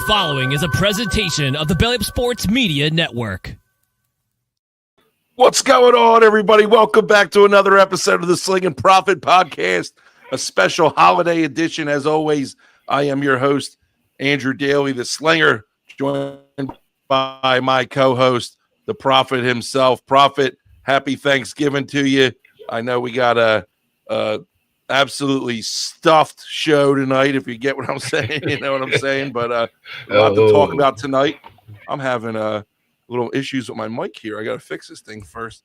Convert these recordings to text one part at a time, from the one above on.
following is a presentation of the Belly Up Sports Media Network. What's going on, everybody? Welcome back to another episode of the Sling'n Proffet podcast, a special holiday edition. As always, I am your host, Andrew Daly, the Slinger, joined by my co-host, the Prophet himself. Prophet, happy Thanksgiving to you. I know we got a absolutely stuffed show tonight, if you get what I'm saying. You know what I'm saying? But a lot to talk about tonight. I'm having little issues with my mic here. I got to fix this thing first.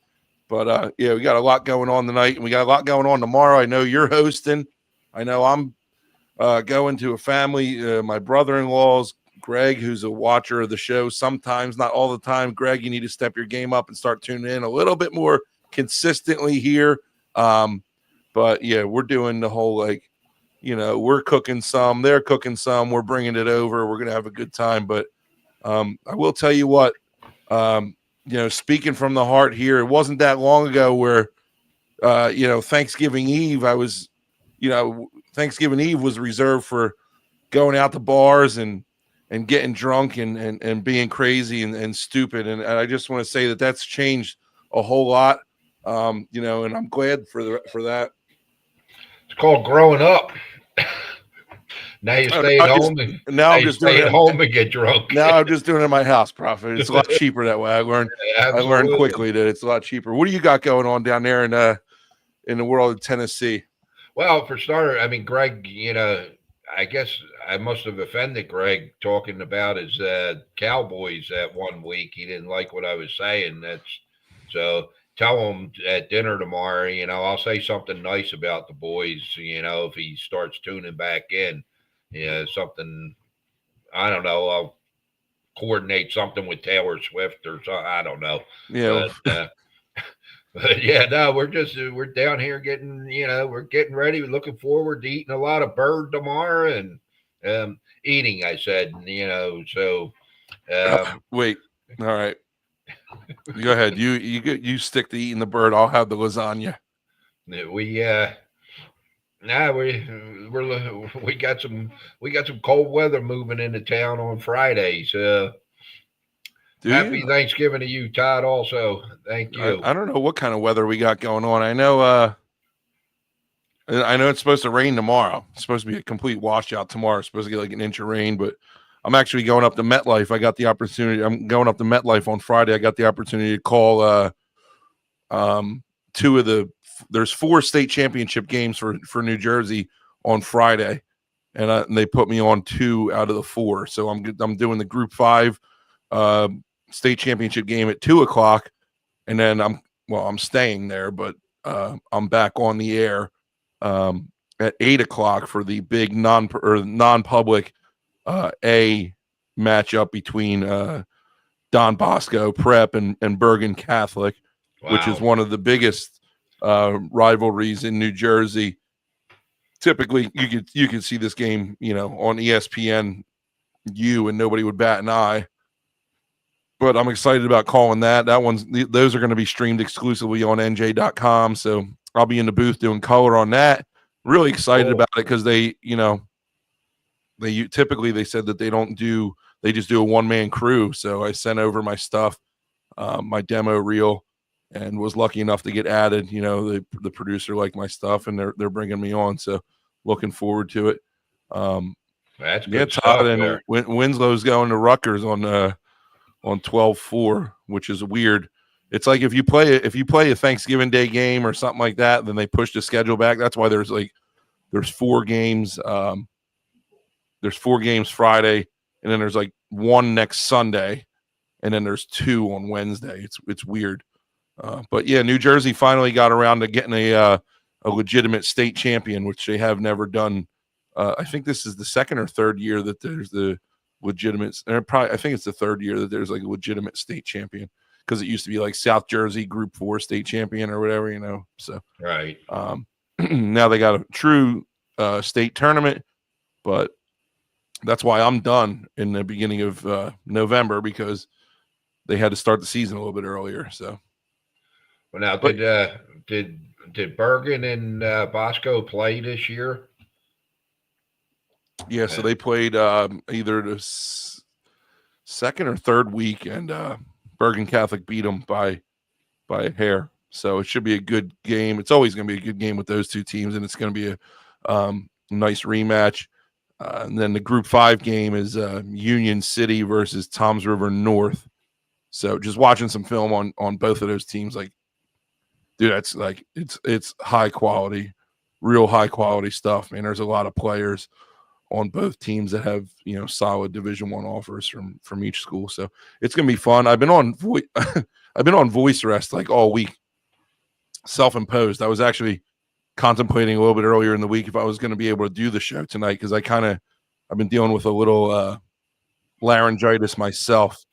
But yeah, we got a lot going on tonight, and we got a lot going on tomorrow. I know you're hosting. I know I'm going to a family. My brother-in-law's Greg, who's a watcher of the show sometimes, not all the time. Greg, you need to step your game up and start tuning in a little bit more consistently here. But yeah, we're doing the whole, like, you know, we're cooking some, they're cooking some, we're bringing it over, we're gonna have a good time. But I will tell you what, you know, speaking from the heart here, it wasn't that long ago where you know, Thanksgiving Eve Thanksgiving Eve was reserved for going out to bars and getting drunk and being crazy and stupid, and I just want to say that that's changed a whole lot. You know, and I'm glad for that. It's called growing up. Now you stay at home and get drunk. Now I'm just doing it in my house, Prophet. It's a lot cheaper that way. I learned quickly that it's a lot cheaper. What do you got going on down there in the world of Tennessee? Well, for starter, I mean, Greg, you know, I guess I must have offended Greg talking about his Cowboys that 1 week. He didn't like what I was saying. So tell him at dinner tomorrow, you know, I'll say something nice about the boys, you know, if he starts tuning back in. You know, something, I don't know, I'll coordinate something with Taylor Swift or something. I don't know. Yeah. But yeah, no, we're down here getting, you know, we're getting ready. We're looking forward to eating a lot of bird tomorrow and eating, I said, you know, so. Wait. All right. Go ahead. You stick to eating the bird. I'll have the lasagna. We got some cold weather moving into town on Friday. So happy Thanksgiving to you, Todd. Also, thank you. I don't know what kind of weather we got going on. I know it's supposed to rain tomorrow. It's supposed to be a complete washout tomorrow. It's supposed to get like an inch of rain, but I'm actually going up to MetLife. I got the opportunity. I'm going up to MetLife on Friday. I got the opportunity to call there's 4 state championship games for New Jersey on Friday, and they put me on 2 out of the 4. So I'm doing the Group 5 state championship game at 2:00, and then I'm staying there, but I'm back on the air at 8:00 for the big non-public A matchup between Don Bosco Prep and Bergen Catholic. Wow. Which is one of the biggest rivalries in New Jersey. Typically, you could see this game, you know, on ESPN, and nobody would bat an eye. But I'm excited about calling that. Those are going to be streamed exclusively on NJ.com. So I'll be in the booth doing color on that. Really excited about it because they typically said that they just do a one-man crew. So I sent over my stuff, my demo reel, and was lucky enough to get added. You know, the producer liked my stuff, and they're bringing me on. So looking forward to it. That's good Todd, and Winslow's going to Rutgers on 12/4, which is weird. It's like if you play a Thanksgiving Day game or something like that, then they push the schedule back. That's why there's 4 games. There's 4 games Friday, and then there's like 1 next Sunday, and then there's 2 on Wednesday. It's weird. But yeah, New Jersey finally got around to getting a legitimate state champion, which they have never done. I think this is the second or third year that there's the legitimate. I think it's the third year that there's like a legitimate state champion, because it used to be like South Jersey Group 4 state champion or whatever, you know. So right. Now they got a true state tournament, but that's why I'm done in the beginning of November, because they had to start the season a little bit earlier. So. Well, now, did Bergen and Bosco play this year? Yeah, so they played either the second or third week, and Bergen Catholic beat them by a hair. So it should be a good game. It's always going to be a good game with those two teams, and it's going to be a nice rematch. And then the Group 5 game is Union City versus Toms River North. So just watching some film on both of those teams, like, dude, that's like it's high quality, real high quality stuff, man. There's a lot of players on both teams that have solid Division I offers from each school. So it's gonna be fun. I've been on I've been on voice rest like all week, self-imposed. I was actually contemplating a little bit earlier in the week if I was going to be able to do the show tonight because I've been dealing with a little laryngitis myself,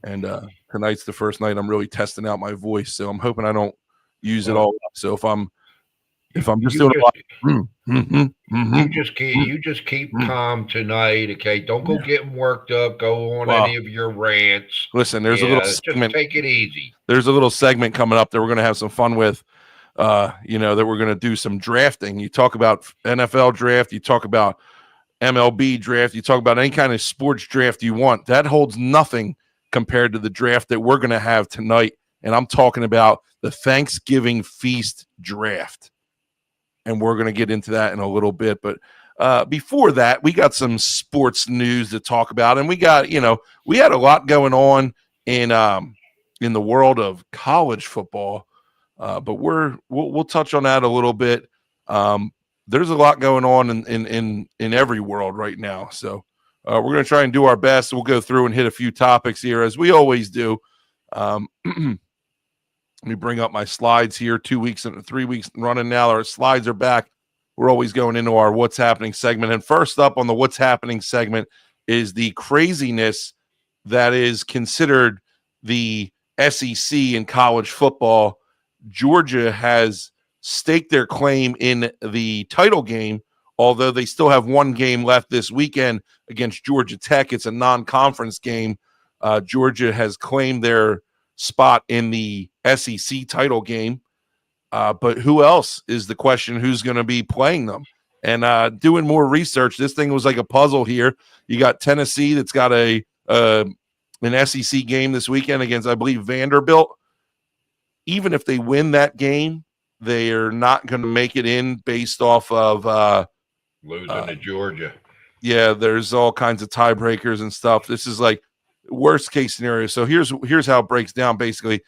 and tonight's the first night I'm really testing out my voice. So I'm hoping I don't use it all up. So if I'm just doing you just keep calm tonight, okay? Don't go getting worked up. Go on any of your rants. Listen, there's a little segment. Just take it easy. There's a little segment coming up that we're going to have some fun with. That we're going to do some drafting. You talk about NFL draft, you talk about MLB draft, you talk about any kind of sports draft you want. That holds nothing compared to the draft that we're going to have tonight. And I'm talking about the Thanksgiving feast draft. And we're going to get into that in a little bit. But before that, we got some sports news to talk about. And we got, we had a lot going on in the world of college football. But we'll touch on that a little bit. There's a lot going on in every world right now. So we're going to try and do our best. We'll go through and hit a few topics here as we always do. Let me bring up my slides here. 2 weeks and 3 weeks running now. Our slides are back. We're always going into our What's Happening segment. And first up on the What's Happening segment is the craziness that is considered the SEC in college football. Georgia has staked their claim in the title game, although they still have one game left this weekend against Georgia Tech. It's a non-conference game. Georgia has claimed their spot in the SEC title game. But who else is the question? Who's going to be playing them? And doing more research, this thing was like a puzzle here. You got Tennessee that's got an SEC game this weekend against, I believe, Vanderbilt. Even if they win that game, they are not going to make it in based off of losing to Georgia. Yeah, there's all kinds of tiebreakers and stuff. This is like worst case scenario. So here's how it breaks down. Basically,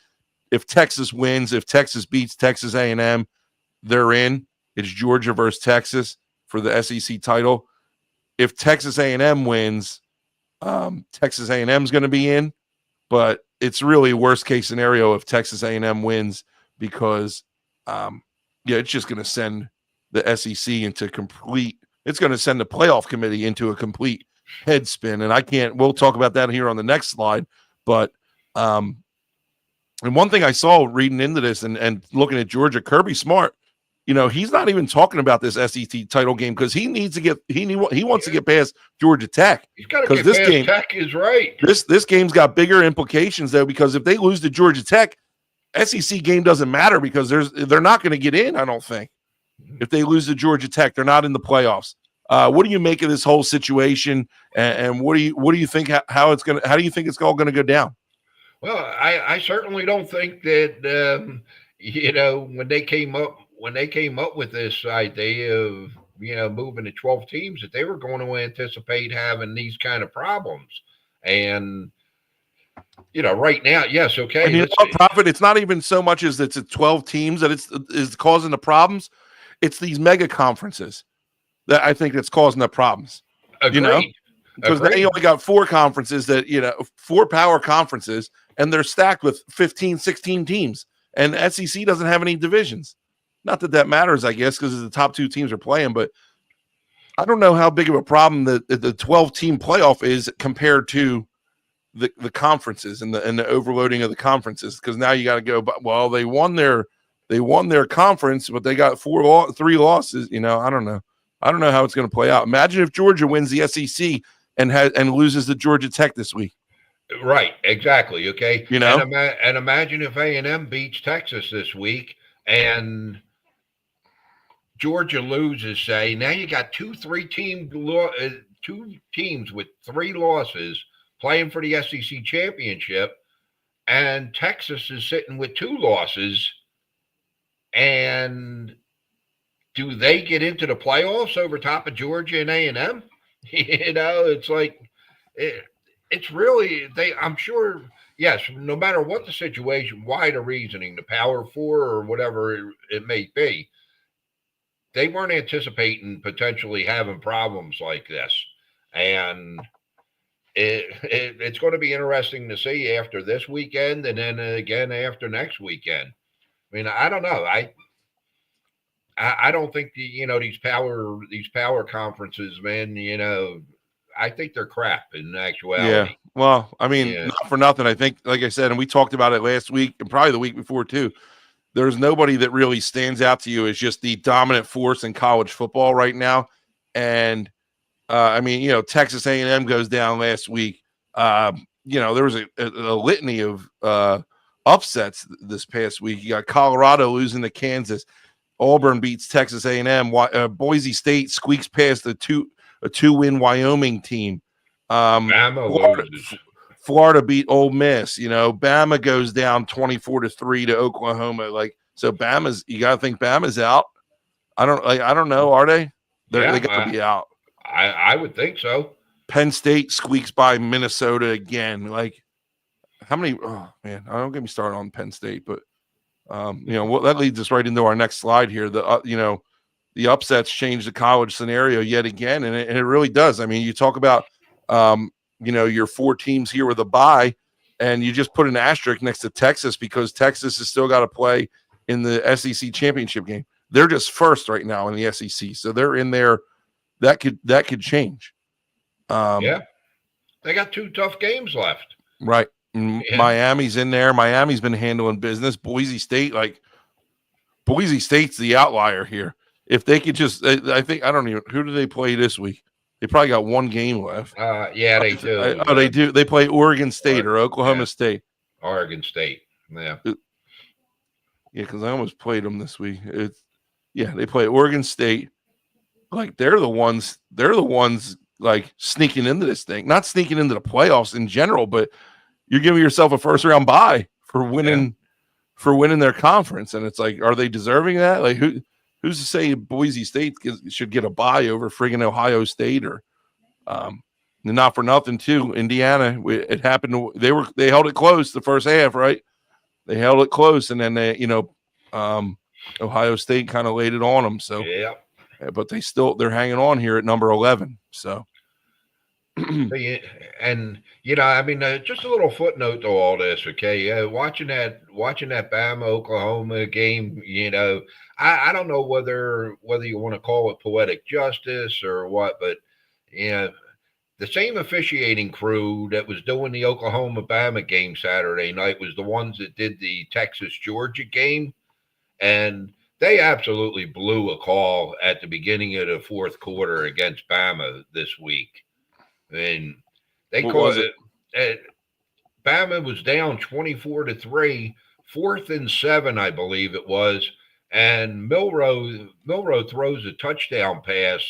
if Texas wins, if Texas beats Texas A&M, they're in. It's Georgia versus Texas for the SEC title. If Texas A&M wins, Texas A&M is going to be in, but it's really worst case scenario if Texas A&M wins because, it's just going to send the SEC into complete. It's going to send the playoff committee into a complete head spin, and we'll talk about that here on the next slide. But and one thing I saw reading into this and looking at Georgia, Kirby Smart, he's not even talking about this SEC title game because he needs to get he wants to get past Georgia Tech. He's got to get past game. Tech is right. This game's got bigger implications though, because if they lose to Georgia Tech, SEC game doesn't matter because they're not going to get in. I don't think if they lose to Georgia Tech, they're not in the playoffs. What do you make of this whole situation, and what do you think how do you think it's all going to go down? Well, I certainly don't think that when they came up with this idea of moving to 12 teams, that they were going to anticipate having these kind of problems. And right now, yes, okay. And Prophet, it's not even so much as it's 12 teams that is causing the problems. It's these mega conferences that I think that's causing the problems. Agreed. Because they only got 4 conferences 4 power conferences, and they're stacked with 15, 16 teams. And SEC doesn't have any divisions. Not that matters, I guess, because the top 2 teams are playing, but I don't know how big of a problem the 12-team playoff is compared to the conferences and the overloading of the conferences. Because now you got to go, but well, they won their conference, but they got 3 losses. I don't know. I don't know how it's going to play out. Imagine if Georgia wins the SEC and loses to Georgia Tech this week. Right, exactly. Okay, and imagine if A&M beats Texas this week, and Georgia loses, say, now you got two teams with 3 losses playing for the SEC championship, and Texas is sitting with 2 losses. And do they get into the playoffs over top of Georgia and A&M? It's like it's really I'm sure. Yes, no matter what the situation, why the reasoning, the Power Four or whatever it may be, they weren't anticipating potentially having problems like this, and it's going to be interesting to see after this weekend and then again after next weekend. I mean, I don't know. I don't think these power conferences, man. I think they're crap in actuality. Yeah. Well, I mean, Yeah. not for nothing. I think, like I said, and we talked about it last week and probably the week before too. There's nobody that really stands out to you as just the dominant force in college football right now. And I mean, Texas A&M goes down last week. There was a litany of upsets this past week. You got Colorado losing to Kansas. Auburn beats Texas A&M. Boise State squeaks past a two-win Wyoming team. Florida beat Ole Miss. Bama goes down 24-3 to Oklahoma. So you got to think Bama's out. I don't know. Are they? They got to be out. I would think so. Penn State squeaks by Minnesota again. How many? Oh man, I don't get me started on Penn State, but that leads us right into our next slide here. The upsets change the college scenario yet again, and it really does. I mean, you talk about your 4 teams here with a bye, and you just put an asterisk next to Texas because Texas has still got to play in the SEC championship game. They're just first right now in the SEC, so they're in there. That could change. They got 2 tough games left. Right. Miami's in there. Miami's been handling business. Boise State's the outlier here. If they could just, who do they play this week? They probably got 1 game left. They do. They do. They play Oregon State or Oklahoma State. Oregon State. Yeah. Yeah, because I almost played them this week. They play Oregon State. They're the ones sneaking into this thing. Not sneaking into the playoffs in general, but you're giving yourself a first round bye for winning their conference. And it's are they deserving that? Who's to say Boise State should get a bye over friggin' Ohio State or not for nothing too. Indiana, it happened. They held it close the first half, right? They held it close, and then Ohio State kind of laid it on them. So but they're hanging on here at number 11. So. And just a little footnote to all this, okay? Watching that Bama Oklahoma game, I don't know whether you want to call it poetic justice or what, but the same officiating crew that was doing the Oklahoma Bama game Saturday night was the ones that did the Texas Georgia game, and they absolutely blew a call at the beginning of the 4th quarter against Bama this week. And they called it. Bama was down 24-3, 4th and 7, I believe it was. And Milroe throws a touchdown pass,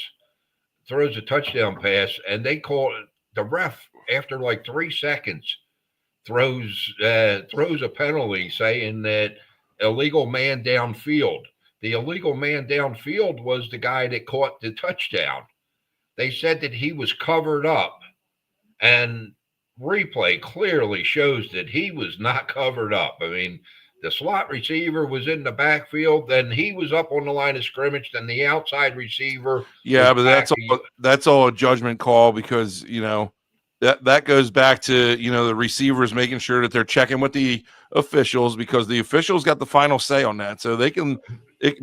and they call it. The ref, after 3 seconds, throws a penalty saying that illegal man downfield. The illegal man downfield was the guy that caught the touchdown. They said that he was covered up, and replay clearly shows that he was not covered up. I mean, the slot receiver was in the backfield, then he was up on the line of scrimmage, then the outside receiver. Yeah, but that's all a judgment call because, that goes back to, the receivers making sure that they're checking with the officials because the officials got the final say on that. So they can,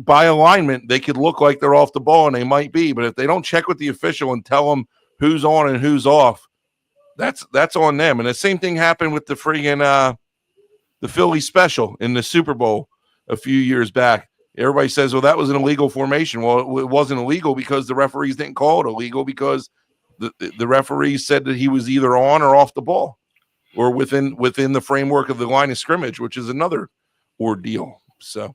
by alignment, they could look like they're off the ball, and they might be. But if they don't check with the official and tell them who's on and who's off, that's on them. And the same thing happened with the friggin' the Philly special in the Super Bowl a few years back. Everybody says, well, that was an illegal formation. Well, it wasn't illegal because the referees didn't call it illegal because the referees said that he was either on or off the ball or within the framework of the line of scrimmage, which is another ordeal. So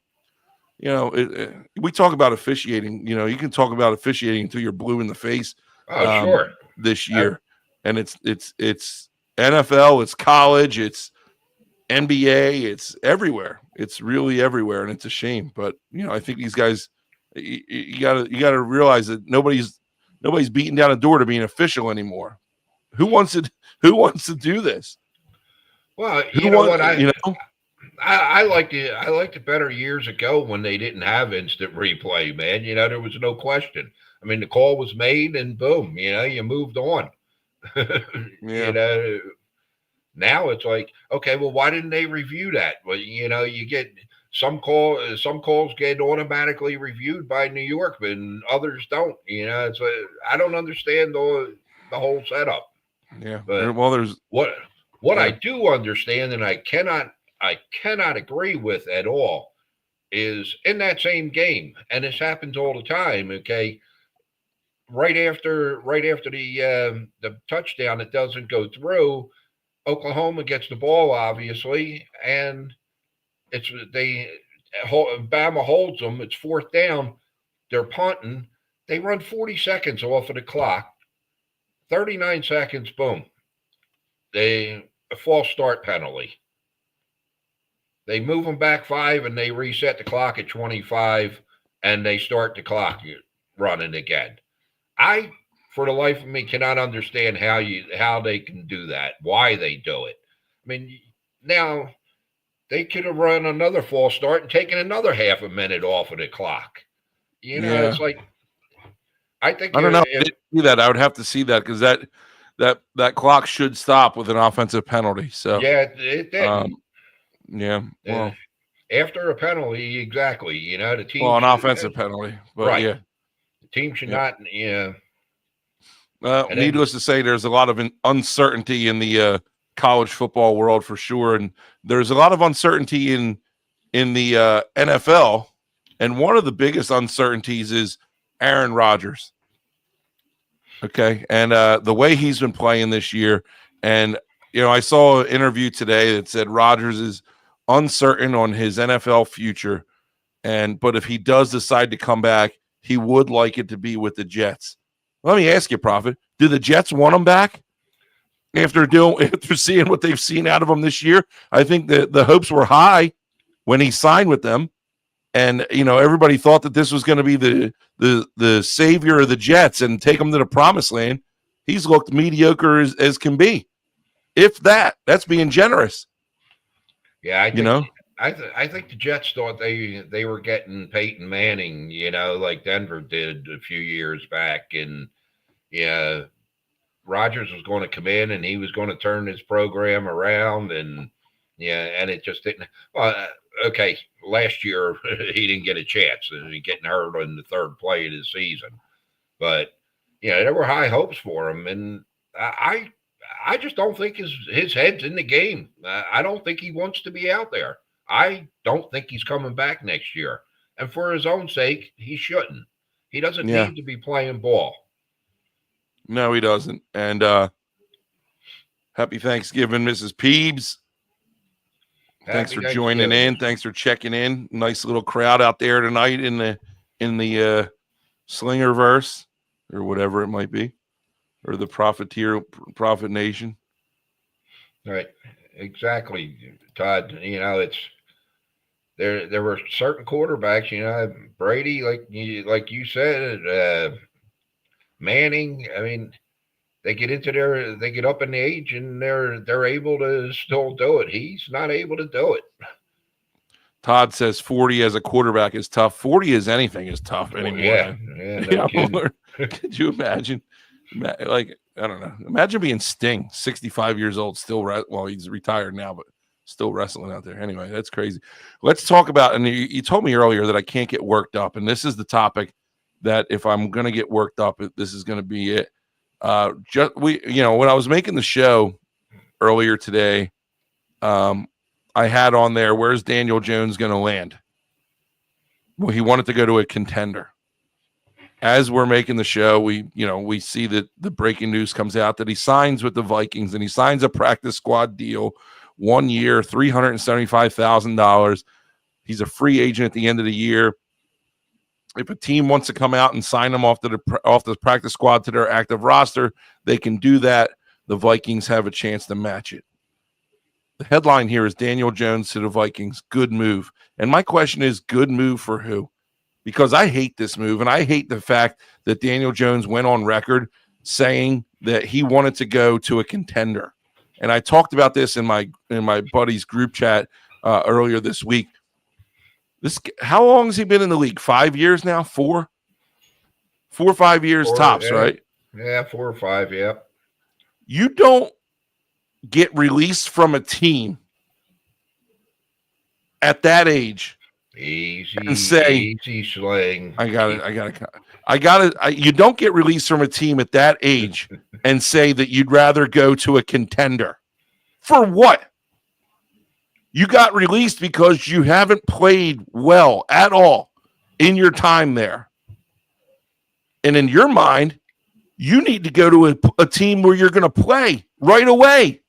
we talk about officiating. You can talk about officiating until you're blue in the face. Oh, sure. This year, and it's NFL, it's college, it's NBA, it's everywhere. It's really everywhere, and it's a shame. But I think these guys, you gotta realize that nobody's beating down a door to be an official anymore. Who wants to do this? Well, I liked it better years ago when they didn't have instant replay, man. There was no question. I mean, the call was made and boom, you moved on. Yeah. Now it's like, okay, well, why didn't they review that? Well, you get some calls get automatically reviewed by New York, but others don't. It's I don't understand the whole setup. Yeah. But well, there's what I do understand, and I cannot agree with at all, is in that same game, and this happens all the time. Okay, right after the touchdown, it doesn't go through. Oklahoma gets the ball, obviously, and Bama holds them. It's fourth down. They're punting. They run 40 seconds off of the clock. 39 seconds, boom. A false start penalty. They move them back 5 and they reset the clock at 25 and they start the clock running again. I, for the life of me, cannot understand how they can do that, why they do it. I mean, now they could have run another false start and taken another half a minute off of the clock. It's like, I don't know. I didn't see that. I would have to see that because that clock should stop with an offensive penalty. So yeah, it did. Yeah. Well, after a penalty, exactly. The team. Well, an offensive penalty, but right. Yeah, the team should not. Yeah. Needless to say, there's a lot of uncertainty in the college football world for sure, and there's a lot of uncertainty in the NFL. And one of the biggest uncertainties is Aaron Rodgers. Okay, and the way he's been playing this year, and I saw an interview today that said Rodgers is uncertain on his NFL future, but if he does decide to come back, he would like it to be with the Jets. Let me ask you, Prophet, do the Jets want him back after seeing what they've seen out of him this year? I think the hopes were high when he signed with them, and everybody thought that this was going to be the savior of the Jets and take them to the promised land. He's looked mediocre as can be. If that's being generous. Yeah, I think the Jets thought they were getting Peyton Manning, like Denver did a few years back, and Rodgers was going to come in and he was going to turn his program around, and and it just didn't. Well, okay, last year he didn't get a chance, getting hurt on the third play of the season, but there were high hopes for him, and I just don't think his head's in the game. I don't think he wants to be out there. I don't think he's coming back next year. And for his own sake, he shouldn't. He doesn't need to be playing ball. No, he doesn't. And happy Thanksgiving, Mrs. Peebs. Thanks for joining in. Thanks for checking in. Nice little crowd out there tonight in the Slingerverse or whatever it might be. Or the Prophet Nation. Right. Exactly, Todd. It's there were certain quarterbacks, Brady, like you said, Manning. I mean, they get up in age and they're able to still do it. He's not able to do it. Todd says 40 as a quarterback is tough. 40 as anything is tough anymore. Yeah. Could you imagine? Like, I don't know. Imagine being Sting, 65 years old, still he's retired now, but still wrestling out there. Anyway, that's crazy. Let's talk about, and you told me earlier that I can't get worked up, and this is the topic that if I'm going to get worked up, this is going to be it. When I was making the show earlier today, I had on there, where's Daniel Jones going to land? Well, he wanted to go to a contender. As we're making the show, we see that the breaking news comes out that he signs with the Vikings and he signs a practice squad deal, 1 year, $375,000. He's a free agent at the end of the year. If a team wants to come out and sign him off the practice squad to their active roster, they can do that. The Vikings have a chance to match it. The headline here is Daniel Jones to the Vikings. Good move. And my question is, good move for who? Because I hate this move, and I hate the fact that Daniel Jones went on record saying that he wanted to go to a contender. And I talked about this in my buddy's group chat earlier this week. How long has he been in the league? 5 years now? 4 or 5 years tops, yeah. right? Yeah, 4 or 5, yeah. You don't get released from a team at that age Easy, and say, easy Sling. you don't get released from a team at that age and say that you'd rather go to a contender. For what? You got released because you haven't played well at all in your time there. And in your mind, you need to go to a team where you're going to play right away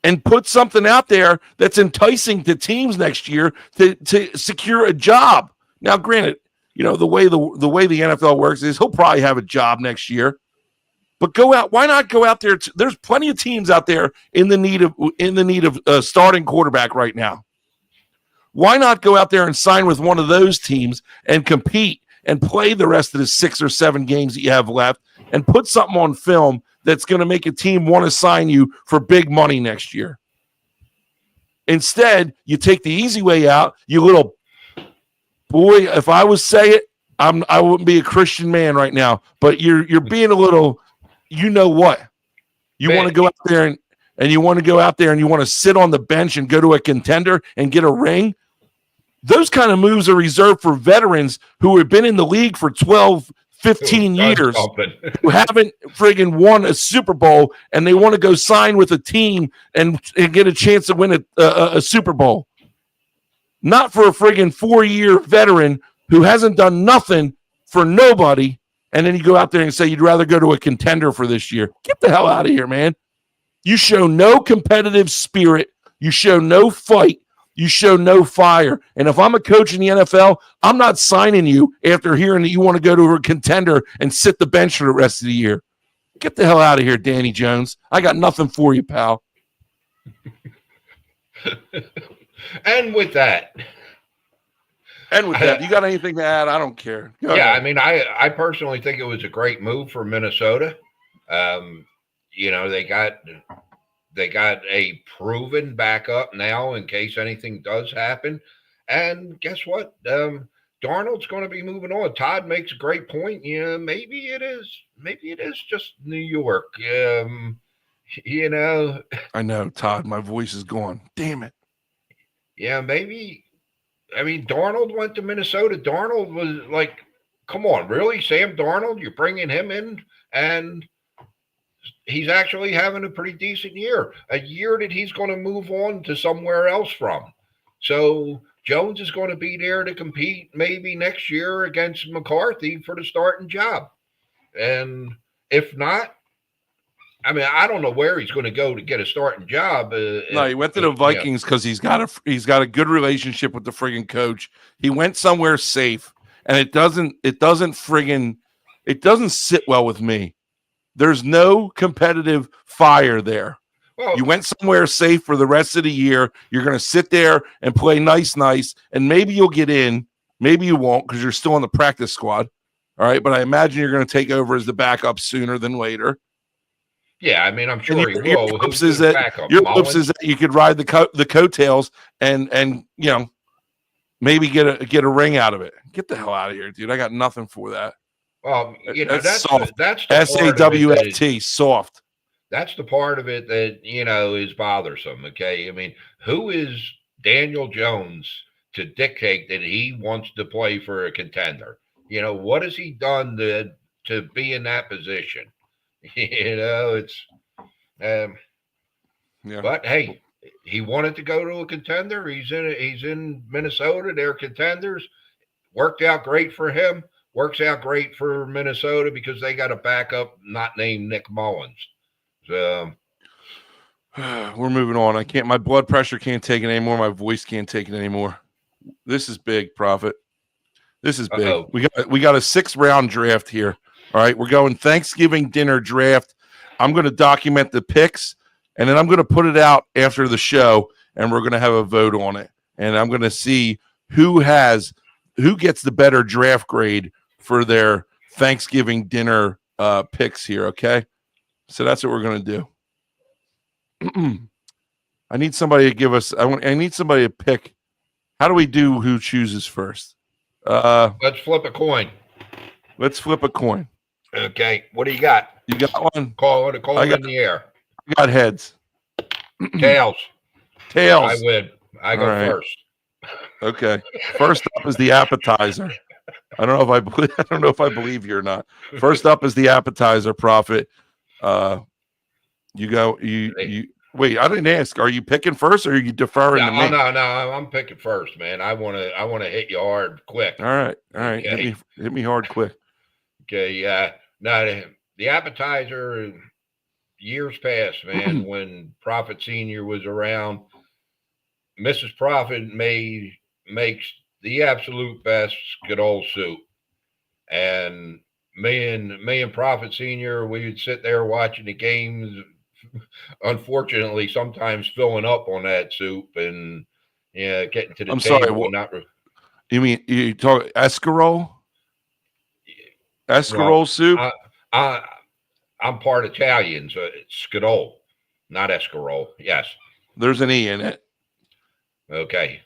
and put something out there that's enticing to teams next year to secure a job. Now, granted, the way the NFL works is he'll probably have a job next year. But go out. Why not go out there? There's plenty of teams out there in the need of a starting quarterback right now. Why not go out there and sign with one of those teams and compete and play the rest of the 6 or 7 games that you have left and put something on film that's going to make a team want to sign you for big money next year? Instead, you take the easy way out. You little boy. If I was say it, I wouldn't be a Christian man right now. But you're being a little. You know what? You want to go out there and you want to go out there and you want to sit on the bench and go to a contender and get a ring. Those kind of moves are reserved for veterans who have been in the league for 12, 15 years, who haven't friggin' won a Super Bowl, and they want to go sign with a team and get a chance to win a Super Bowl. Not for a friggin' 4-year veteran who hasn't done nothing for nobody. And then you go out there and say you'd rather go to a contender for this year. Get the hell out of here, man. You show no competitive spirit. You show no fight. You show no fire. And if I'm a coach in the NFL, I'm not signing you after hearing that you want to go to a contender and sit the bench for the rest of the year. Get the hell out of here, Danny Jones. I got nothing for you, pal. And with that, you got anything to add? I don't care. Go ahead. I mean, I personally think it was a great move for Minnesota. They got a proven backup now in case anything does happen. And guess what? Darnold's going to be moving on. Todd makes a great point. Maybe it is just New York. I know, Todd. My voice is gone. Damn it. Yeah, maybe. I mean, Darnold went to Minnesota. Darnold was like, come on, really? Sam Darnold? You're bringing him in? And he's actually having a pretty decent year. A year that he's going to move on to somewhere else from. So Jones is going to be there to compete maybe next year against McCarthy for the starting job. And if not, I mean, I don't know where he's going to go to get a starting job. No, he went to the Vikings because he's got a good relationship with the friggin' coach. He went somewhere safe, and it doesn't sit well with me. There's no competitive fire there. Well, you went somewhere safe for the rest of the year. You're going to sit there and play nice, and maybe you'll get in. Maybe you won't because you're still on the practice squad. All right, but I imagine you're going to take over as the backup sooner than later. Yeah, I mean, I'm sure he will. Your hopes is that you could ride the coattails and maybe get a ring out of it. Get the hell out of here, dude. I got nothing for that. Well, that's soft. That's SAWFT, soft. That's the part of it that is bothersome. Okay, I mean, who is Daniel Jones to dictate that he wants to play for a contender? What has he done to be in that position? It's but hey, he wanted to go to a contender. He's in Minnesota. They're contenders. Worked out great for him. Works out great for Minnesota because they got a backup not named Nick Mullins. So we're moving on. My blood pressure can't take it anymore. My voice can't take it anymore. This is big, Prophet. This is big. Uh-oh. We got a 6-round draft here. All right, we're going Thanksgiving dinner draft. I'm going to document the picks, and then I'm going to put it out after the show, and we're going to have a vote on it. And I'm going to see who gets the better draft grade for their Thanksgiving dinner picks here. Okay, so that's what we're going to do. I need somebody to give us. I need somebody to pick. How do we do? Who chooses first? Let's flip a coin. Let's flip a coin. Okay, what do you got? You got one? Call it in the air. I got heads. Tails. Tails. I win. I go first. Okay. First up is the appetizer. I don't know if I believe you or not. First up is the appetizer, Prophet. You go. You wait. I didn't ask. Are you picking first, or are you deferring to me? No. I'm picking first, man. I want to hit you hard, quick. All right. Okay. Hit me hard, quick. Okay. Now the appetizer. Years past, man, when Prophet Senior was around, Mrs. Prophet makes the absolute best Skidole soup. And me and Prophet Senior, we would sit there watching the games, unfortunately, sometimes filling up on that soup and getting to the table. Sorry, you mean you talk escarole? Escarole soup? I'm part Italian, so it's Skidole, not escarole. Yes. There's an E in it. Okay.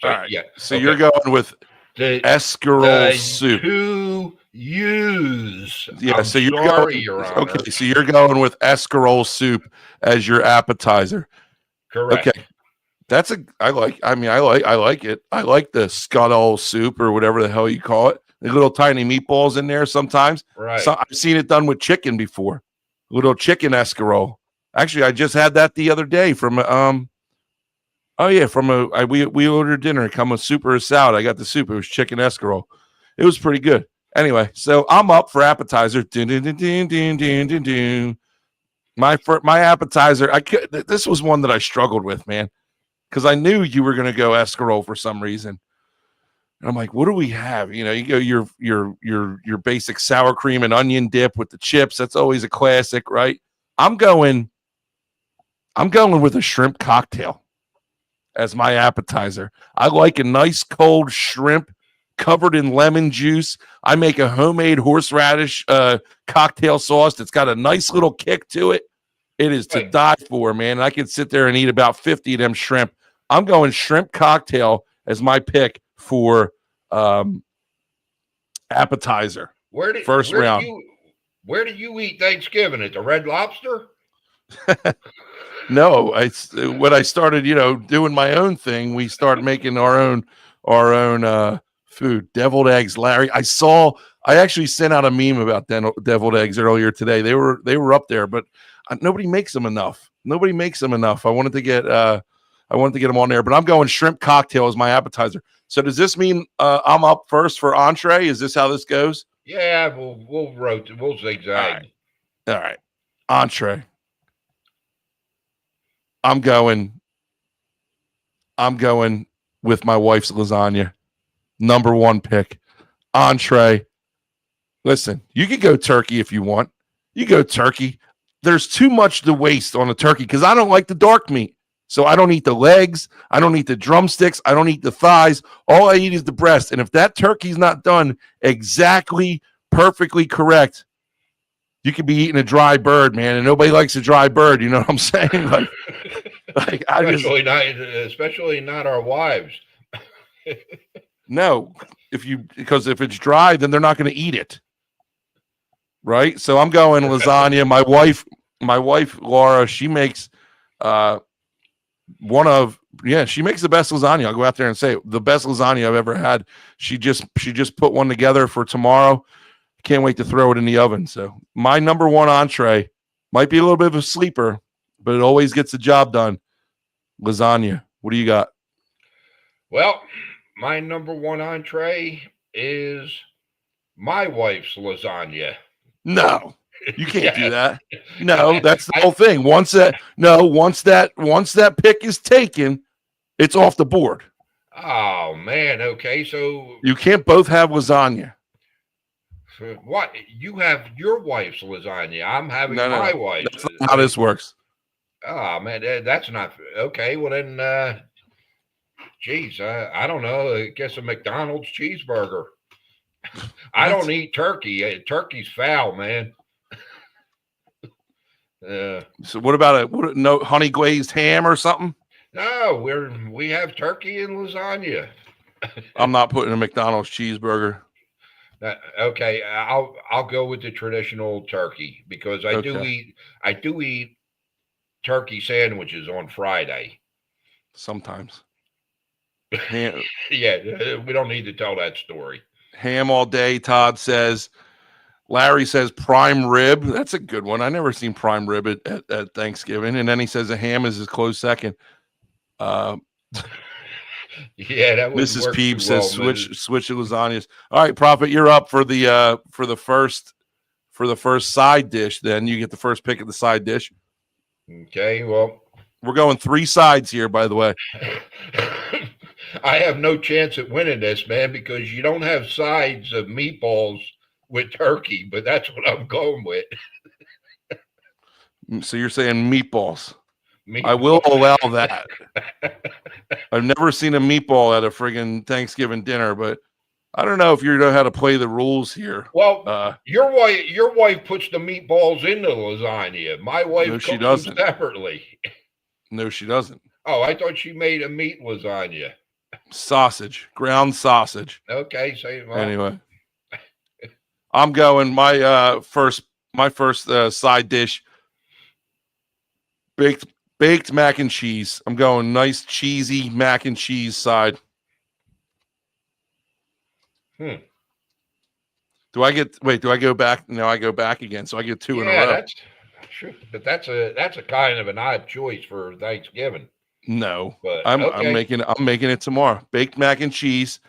So, all right. Yeah. So you're going with the escarole soup. 2 U's. Yeah. So you're going. Okay. So you're going with escarole soup as your appetizer. Correct. Okay. I like it. I like the Skidole soup or whatever the hell you call it. The little tiny meatballs in there sometimes. Right. So I've seen it done with chicken before. Little chicken escarole. Actually, I just had that the other day from we ordered dinner. It come with soup or a salad. I got the soup. It was chicken escarole. It was pretty good. Anyway, so I'm up for appetizer. My appetizer. This was one that I struggled with, man, because I knew you were going to go escarole for some reason. And I'm like, what do we have? You go your basic sour cream and onion dip with the chips. That's always a classic, right? I'm going with a shrimp cocktail as my appetizer. I like a nice cold shrimp covered in lemon juice. I make a homemade horseradish cocktail sauce that's got a nice little kick to it. It is to die for, man. I could sit there and eat about 50 of them shrimp. I'm going shrimp cocktail as my pick for appetizer. First round. Where do you eat Thanksgiving? At the Red Lobster? No, when I started, doing my own thing, we started making our own food. Deviled eggs, Larry. I actually sent out a meme about deviled eggs earlier today. They were up there, but nobody makes them enough. I wanted to get them on there, but I'm going shrimp cocktail as my appetizer. So does this mean I'm up first for entree? Is this how this goes? Yeah, we'll rotate. We'll zigzag. All right. Entree. I'm going with my wife's lasagna. Number 1 pick. Entree. Listen, you can go turkey if you want. You go turkey. There's too much to waste on a turkey because I don't like the dark meat. So I don't eat the legs. I don't eat the drumsticks. I don't eat the thighs. All I eat is the breast. And if that turkey's not done exactly perfectly correct, you could be eating a dry bird, man. And nobody likes a dry bird. You know what I'm saying? Especially not our wives. No, because if it's dry, then they're not going to eat it. Right? So I'm going lasagna. My wife Laura, she makes she makes the best lasagna. I'll go out there and say the best lasagna I've ever had. She just put one together for tomorrow. Can't wait to throw it in the oven. So my number 1 entree might be a little bit of a sleeper, but it always gets the job done. Lasagna. What do you got? Well, my number 1 entree is my wife's lasagna. No. You can't do that. No, that's the whole thing. Once that pick is taken, it's off the board. Oh man. Okay. So You can't both have lasagna. what? You have your wife's lasagna. I'm having No. my wife's. That's not how this works. Oh man, that's not okay. Well then, geez, I don't know. I guess a McDonald's cheeseburger. I What? don't eat turkey. Turkey's foul, man. Uh, So what about no honey glazed ham or something? no, we have turkey and lasagna. I'm not putting a McDonald's cheeseburger. Okay, I'll go with the traditional turkey because Okay. I do eat turkey sandwiches on Friday. Sometimes. Ham, Yeah, we don't need to tell that story. ham all day, Todd says. Larry says prime rib. That's a good one. I never seen prime rib at Thanksgiving. And then he says a ham is his close second. Uh, Yeah, that wouldn't Mrs. work Peeps too says well, switch Mrs. switch the lasagnas. All right, Prophet, you're up for the first side dish. Then you get the first pick of the side dish. Okay, well, We're going 3 sides here, by the way. I have no chance at winning this, man, because you don't have sides of meatballs with turkey, but that's what I'm going with. So you're saying meatballs. I will Meatball. allow that. I've never seen a meatball at a friggin' Thanksgiving dinner, but I don't know if you know how to play the rules here. Well, your wife puts the meatballs in the lasagna. My No, wife she cooks them doesn't. separately. No, she doesn't. Oh, I thought she made a meat lasagna. Sausage, ground sausage. Okay, say well. Anyway, I'm going my first side dish, baked mac and cheese. I'm going nice cheesy mac and cheese side. Do I go back? No, I go back again. So I get 2 in a Yeah, row. that's sure, but that's a kind of an odd choice for Thanksgiving. No, But I'm okay. making it tomorrow. Baked mac and cheese.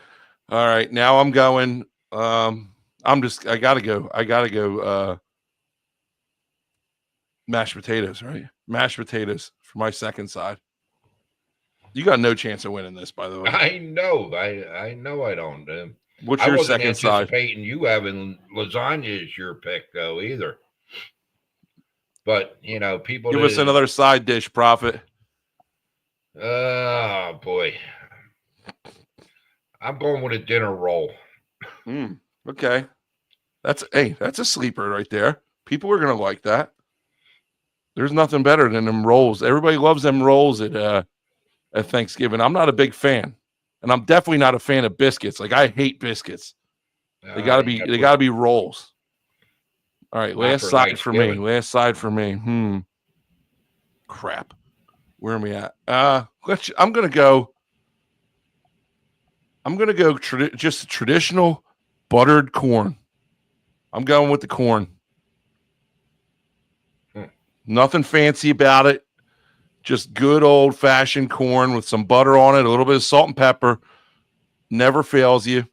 All right, now I'm going. I gotta go. Mashed potatoes, right? Mashed potatoes for my second side. You got no chance of winning this, by the way. I know. I know I don't. What's I your wasn't second side? anticipating you having lasagna as your pick though either. But people Give us another side dish, Prophet. Oh boy. I'm going with a dinner roll. Okay. That's a sleeper right there. People are gonna like that. There's nothing better than them rolls. Everybody loves them rolls at Thanksgiving. I'm not a big fan, and I'm definitely not a fan of biscuits. Like I hate biscuits. They gotta be rolls. All right, last side for me. Last side for me. Crap. Where am we at? I'm gonna go just traditional buttered corn. I'm going with the corn. Nothing fancy about it. Just good old fashioned corn with some butter on it, a little bit of salt and pepper. Never fails you.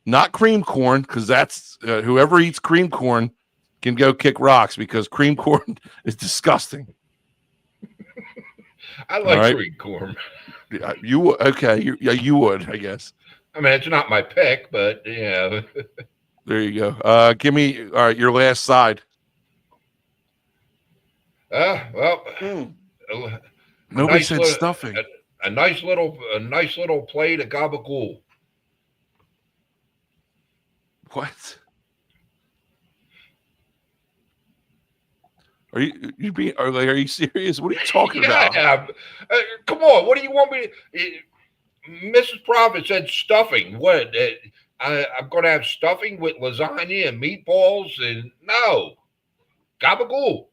Not cream corn, because that's whoever eats cream corn can go kick rocks because cream corn is disgusting. I like cream corn. You okay? You would, I guess. I mean, it's not my pick, but yeah. There you go. Give me all right. Your last side. Well, nobody said stuffing. A nice little plate of gabagool. What? Are you serious? What are you talking about? Come on, what do you want me to? Mrs. Proffet said stuffing. What? I'm going to have stuffing with lasagna and meatballs, and no, gabagool.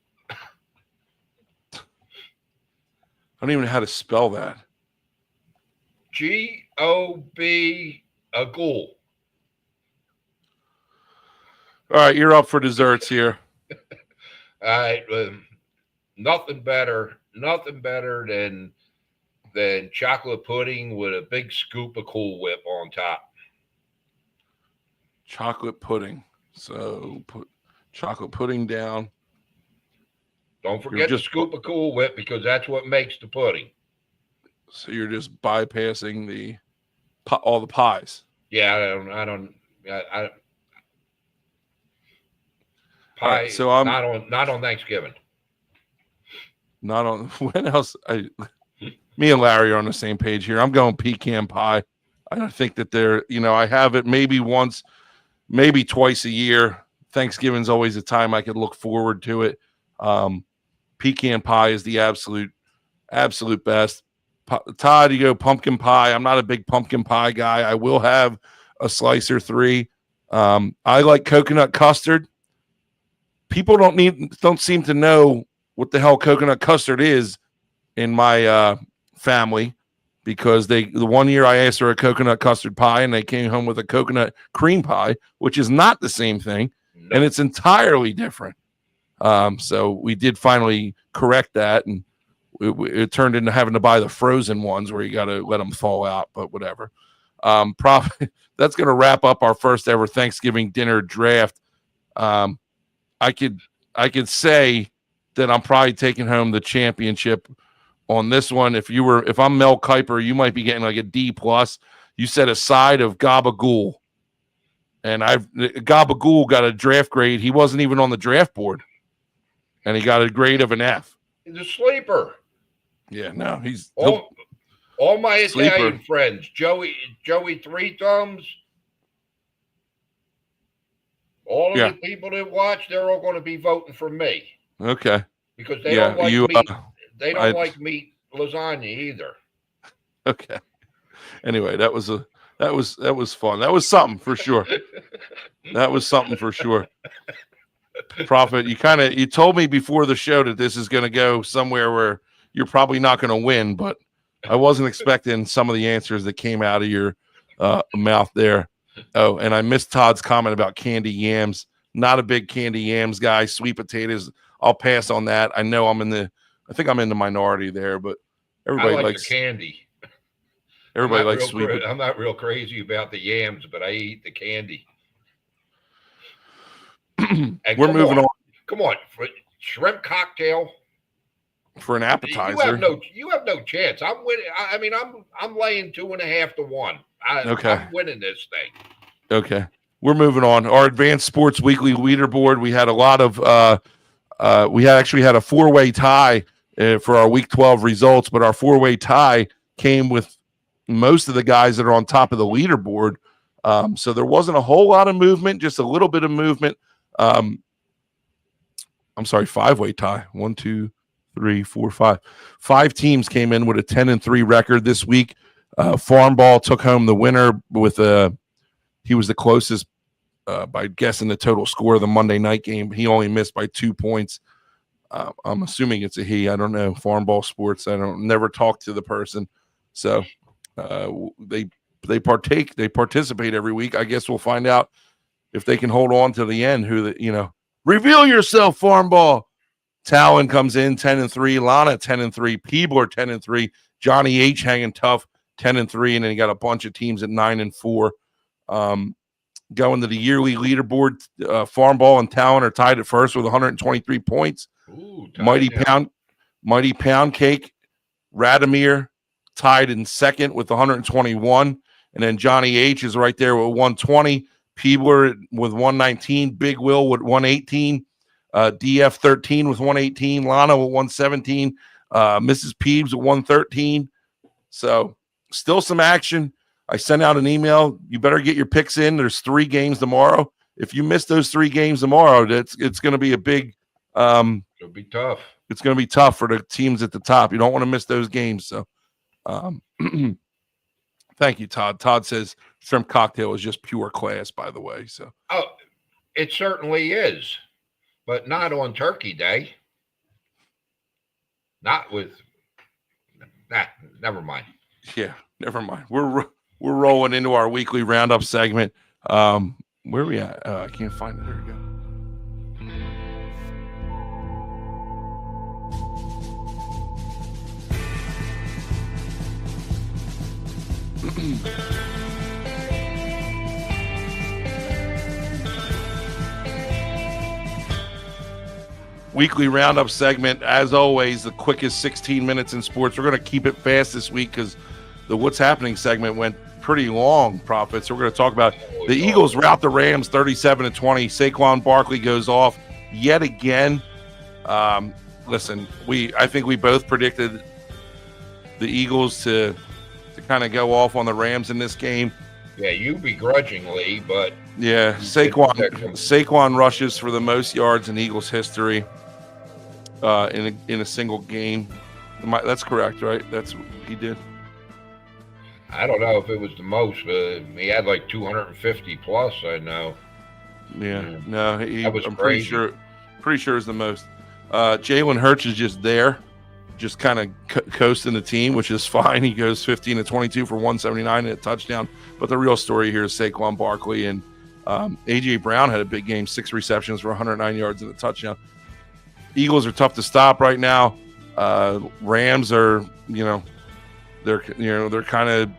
I don't even know how to spell that. G-O-B a ghoul. All right, you're up for desserts here. All right, nothing better than chocolate pudding with a big scoop of Cool Whip on top. Chocolate pudding. So put chocolate pudding down. Don't forget the scoop of Cool Whip because that's what makes the pudding. So you're just bypassing all the pies. Yeah, pie. All right, so I'm not on Thanksgiving. not on. When else? Me and Larry are on the same page here. I'm going pecan pie. I think that I have it maybe once, maybe twice a year. Thanksgiving's always a time I could look forward to it. Pecan pie is the absolute best. Todd, you go pumpkin pie. I'm not a big pumpkin pie guy. I will have a slice or three. I like coconut custard. People don't seem to know what the hell coconut custard is in my family, because the one year I asked for a coconut custard pie and they came home with a coconut cream pie, which is not the same thing, and it's entirely different. So we did finally correct that, and it turned into having to buy the frozen ones where you got to let them thaw out, but whatever. That's going to wrap up our first ever Thanksgiving dinner draft. I could say that I'm probably taking home the championship on this one. If I'm Mel Kiper, you might be getting like a D+. You said a side of gabagool, and gabagool got a draft grade. He wasn't even on the draft board, and he got a grade of an F. He's a sleeper. Yeah, no, he's all my sleeper. Italian friends, Joey Three Thumbs, all of the people that watch, they're all going to be voting for me. Okay. Because they don't like meat. They don't like meat lasagna either. Okay. Anyway, that was fun. That was something for sure. That was something for sure. Prophet, you told me before the show that this is going to go somewhere where you're probably not going to win, but I wasn't expecting some of the answers that came out of your mouth there. Oh, and I missed Todd's comment about candy yams. Not a big candy yams guy. Sweet potatoes, I'll pass on that. I know I think I'm in the minority there, but everybody likes the candy. Everybody likes sweet. I'm not real crazy about the yams, but I eat the candy. We're moving on. Come on, for shrimp cocktail. For an appetizer, you have no chance. I'm winning. I mean, I'm laying 2.5 to 1. I'm winning this thing. Okay, we're moving on. Our Advanced Sports Weekly leaderboard. We had a lot of. We actually had a 4-way tie for our Week 12 results, but our 4-way tie came with most of the guys that are on top of the leaderboard. So there wasn't a whole lot of movement, just a little bit of movement. I'm sorry, 5-way tie. 1, 2, 3, 4, 5. 5 teams came in with a 10-3 record this week. Farm Ball took home the winner with he was the closest by guessing the total score of the Monday night game. He only missed by 2 points. I'm assuming it's a he. I don't know. Farm Ball Sports. Never talk to the person. So they participate every week. I guess we'll find out if they can hold on to the end. Reveal yourself, Farm Ball. Talon comes in 10-3. Lana 10-3. Peebler 10-3. Johnny H hanging tough 10-3, and then you got a bunch of teams at 9-4. Going to the yearly leaderboard, Farm Ball and Talon are tied at first with 123 points. Ooh, Mighty Pound Cake, Radomir tied in second with 121, and then Johnny H is right there with 120. Peebler with 119. Big Will with 118. DF 13 with 118. Lana with 117. Mrs. Peebs with 113. So still some action. I sent out an email. You better get your picks in. There's 3 games tomorrow. If you miss those 3 games tomorrow, it's going to be a big. It'll be tough. It's going to be tough for the teams at the top. You don't want to miss those games. So, thank you, Todd. Todd says shrimp cocktail is just pure class, by the way. So, it certainly is, but not on Turkey Day. Not with. Never mind. Yeah, never mind. We're rolling into our weekly roundup segment. Where are we at? I can't find it. There we go. weekly roundup segment. As always, the quickest 16 minutes in sports. We're going to keep it fast this week because the What's Happening segment went pretty long, Prophet. So we're going to talk about the Eagles rout the Rams 37-20. Saquon Barkley goes off yet again. Listen, I think we both predicted the Eagles to kind of go off on the Rams in this game. Yeah, you begrudgingly, but yeah, Saquon rushes for the most yards in Eagles history in a single game. That's correct, right? That's what he did. I don't know if it was the most, but he had like 250 plus. I know. Yeah, no, I'm pretty sure it's the most. Jalen Hurts is just there, just kind of coasting the team, which is fine. He goes 15-22 for 179 and a touchdown. But the real story here is Saquon Barkley, and A.J. Brown had a big game, 6 receptions for 109 yards and a touchdown. Eagles are tough to stop right now. Rams are, they're kind of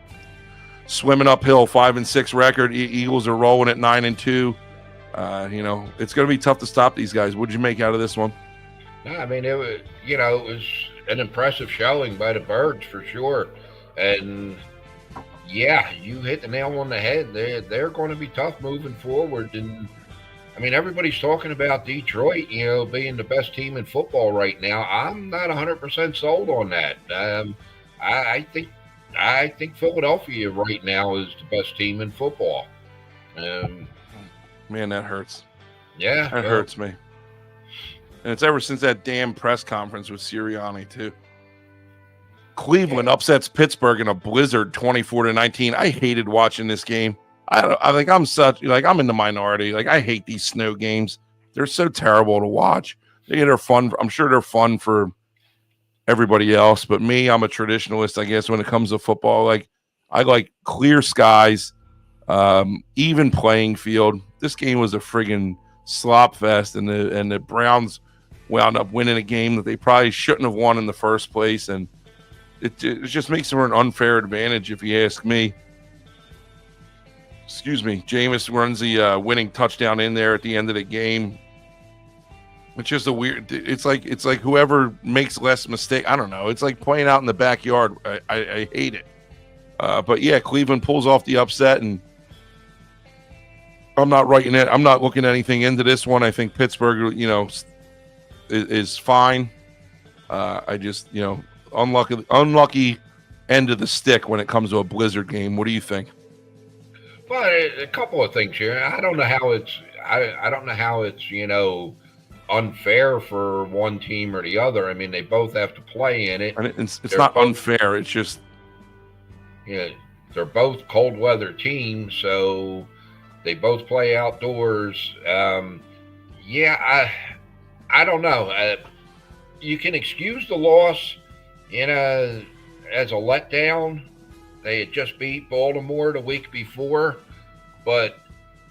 swimming uphill, 5-6 record. Eagles are rolling at 9-2. It's going to be tough to stop these guys. What did you make out of this one? No, I mean, it was an impressive showing by the Birds for sure. And yeah, you hit the nail on the head. They're going to be tough moving forward. And I mean, everybody's talking about Detroit, being the best team in football right now. I'm not 100% sold on that. I think Philadelphia right now is the best team in football. Man, that hurts. Yeah, that hurts me. And it's ever since that damn press conference with Sirianni too. Cleveland upsets Pittsburgh in a blizzard, 24-19. I hated watching this game. I think I'm in the minority. Like, I hate these snow games. They're so terrible to watch. They're fun. I'm sure they're fun for everybody else, but me, I'm a traditionalist, I guess, when it comes to football. Like, I like clear skies, even playing field. This game was a friggin' slop fest, and the Browns wound up winning a game that they probably shouldn't have won in the first place, and it just makes them an unfair advantage, if you ask me. Excuse me. Jameis runs the winning touchdown in there at the end of the game. It's just a weird. It's like whoever makes less mistake. I don't know. It's like playing out in the backyard. I hate it. But yeah, Cleveland pulls off the upset, and I'm not writing it. I'm not looking anything into this one. I think Pittsburgh, is fine. I just, unlucky end of the stick when it comes to a blizzard game. What do you think? Well, a couple of things here. I don't know how it's. I don't know how it's unfair for one team or the other. I mean, they both have to play in it. And it's not unfair. It's just they're both cold weather teams, so they both play outdoors. I don't know. You can excuse the loss, as a letdown. They had just beat Baltimore the week before, but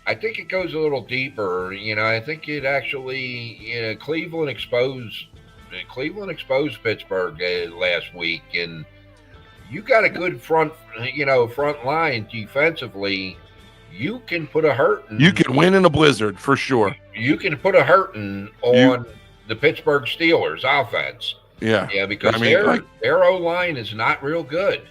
I think it goes a little deeper. I think it actually, Cleveland exposed Pittsburgh last week, and you got a good front line defensively. You can put a hurting. You can win in a blizzard for sure. You can put a hurting on the Pittsburgh Steelers offense. Yeah, because their O-line is not real good.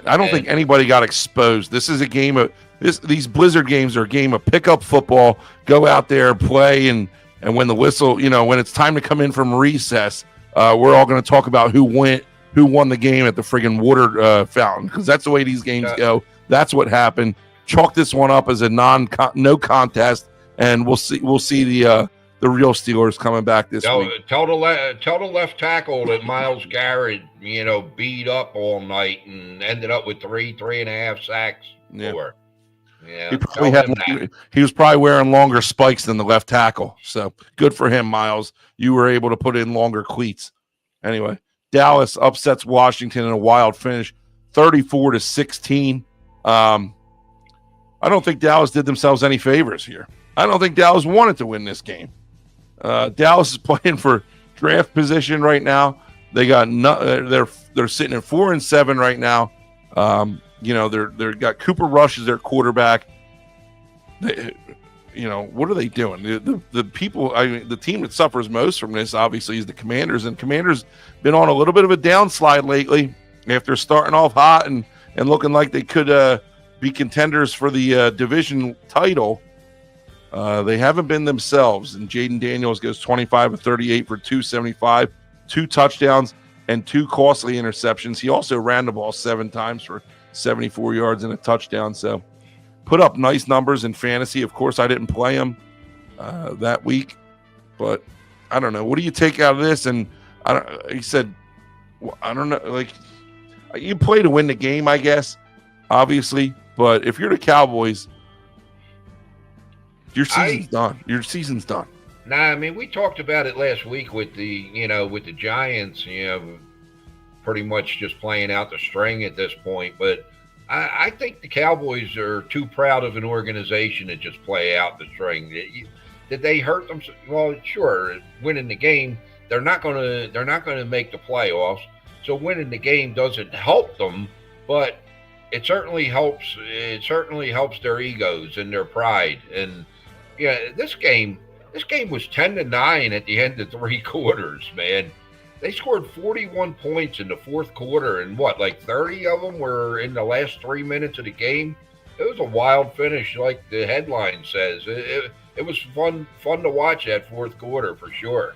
I don't think anybody got exposed. This is a game of these blizzard games are a game of pickup football. Go out there, play, and when the whistle, when it's time to come in from recess, we're all going to talk about who won the game at the friggin' water fountain, because that's the way these games go. That's what happened. Chalk this one up as a no contest, and we'll see the real Steelers coming back this week. Tell the left tackle that Myles Garrett, beat up all night and ended up with 3.5 sacks. Yeah, he was probably wearing longer spikes than the left tackle. So good for him, Myles. You were able to put in longer cleats. Anyway, Dallas upsets Washington in a wild finish, 34-16. I don't think Dallas did themselves any favors here. I don't think Dallas wanted to win this game. Dallas is playing for draft position right now. They got they're sitting at 4-7 right now. They're got Cooper Rush as their quarterback. what are they doing? The people, the team that suffers most from this obviously is the Commanders, and Commanders been on a little bit of a downslide lately after starting off hot and looking like they could be contenders for the division title. They haven't been themselves, and Jaden Daniels goes 25 of 38 for 275, 2 touchdowns, and 2 costly interceptions. He also ran the ball 7 times for 74 yards and a touchdown. So put up nice numbers in fantasy. Of course, I didn't play him that week, but I don't know. What do you take out of this? And he said, I don't know. Like, you play to win the game, I guess, obviously. But if you're the Cowboys, your season's done. Your season's done. Nah, I mean, we talked about it last week with the Giants, pretty much just playing out the string at this point. But I think the Cowboys are too proud of an organization to just play out the string. Did they hurt them? Well, sure, winning the game, they're not gonna make the playoffs. So winning the game doesn't help them, but it certainly helps. It certainly helps their egos and their pride. And this game was 10-9 at the end of 3 quarters, man. They scored 41 points in the 4th quarter, and 30 of them were in the last 3 minutes of the game. It was a wild finish, like the headline says. It was fun to watch that 4th quarter for sure.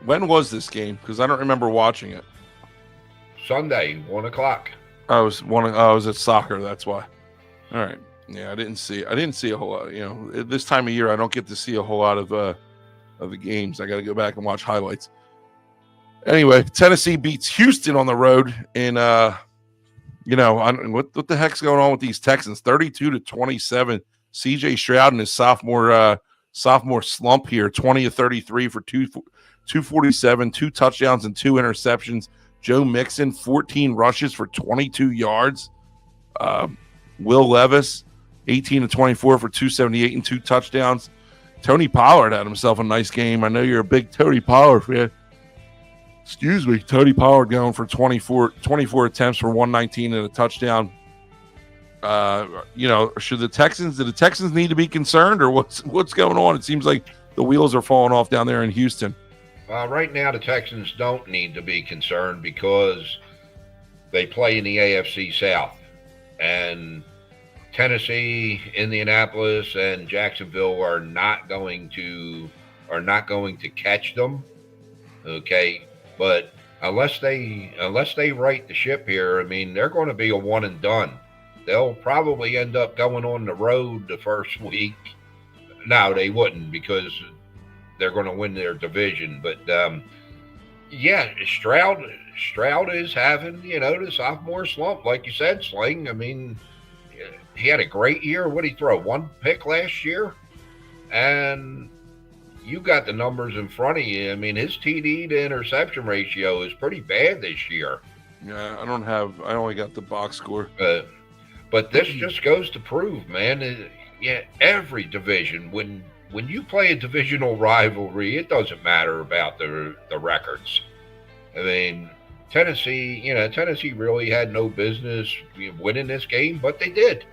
When was this game? Because I don't remember watching it. Sunday, 1:00. I was at soccer. That's why. All right. Yeah, I didn't see a whole lot. At this time of year, I don't get to see a whole lot of the games. I got to go back and watch highlights. Anyway, Tennessee beats Houston on the road, and what the heck's going on with these Texans? 32-27. C.J. Stroud in his sophomore slump here, 20 of 33 for 247, 2 touchdowns and 2 interceptions. Joe Mixon, 14 rushes for 22 yards. Will Levis, 18 of 24 for 278 and 2 touchdowns. Tony Pollard had himself a nice game. I know you're a big Tony Pollard fan. Excuse me. Tony Pollard going for 24 attempts for 119 and a touchdown. Should the Texans need to be concerned, or what's going on? It seems like the wheels are falling off down there in Houston. Right now, the Texans don't need to be concerned because they play in the AFC South, and Tennessee, Indianapolis, and Jacksonville are not going to catch them. Okay, but unless they right the ship here, I mean, they're going to be a one and done. They'll probably end up going on the road the first week. No, they wouldn't, because they're going to win their division. But Stroud is having the sophomore slump, like you said, Sling. I mean, he had a great year. What did he throw? 1 pick last year, and you got the numbers in front of you. I mean, his TD to interception ratio is pretty bad this year. Yeah, I only got the box score. But this just goes to prove, man. Every division, when you play a divisional rivalry, it doesn't matter about the records. I mean, Tennessee really had no business winning this game, but they did.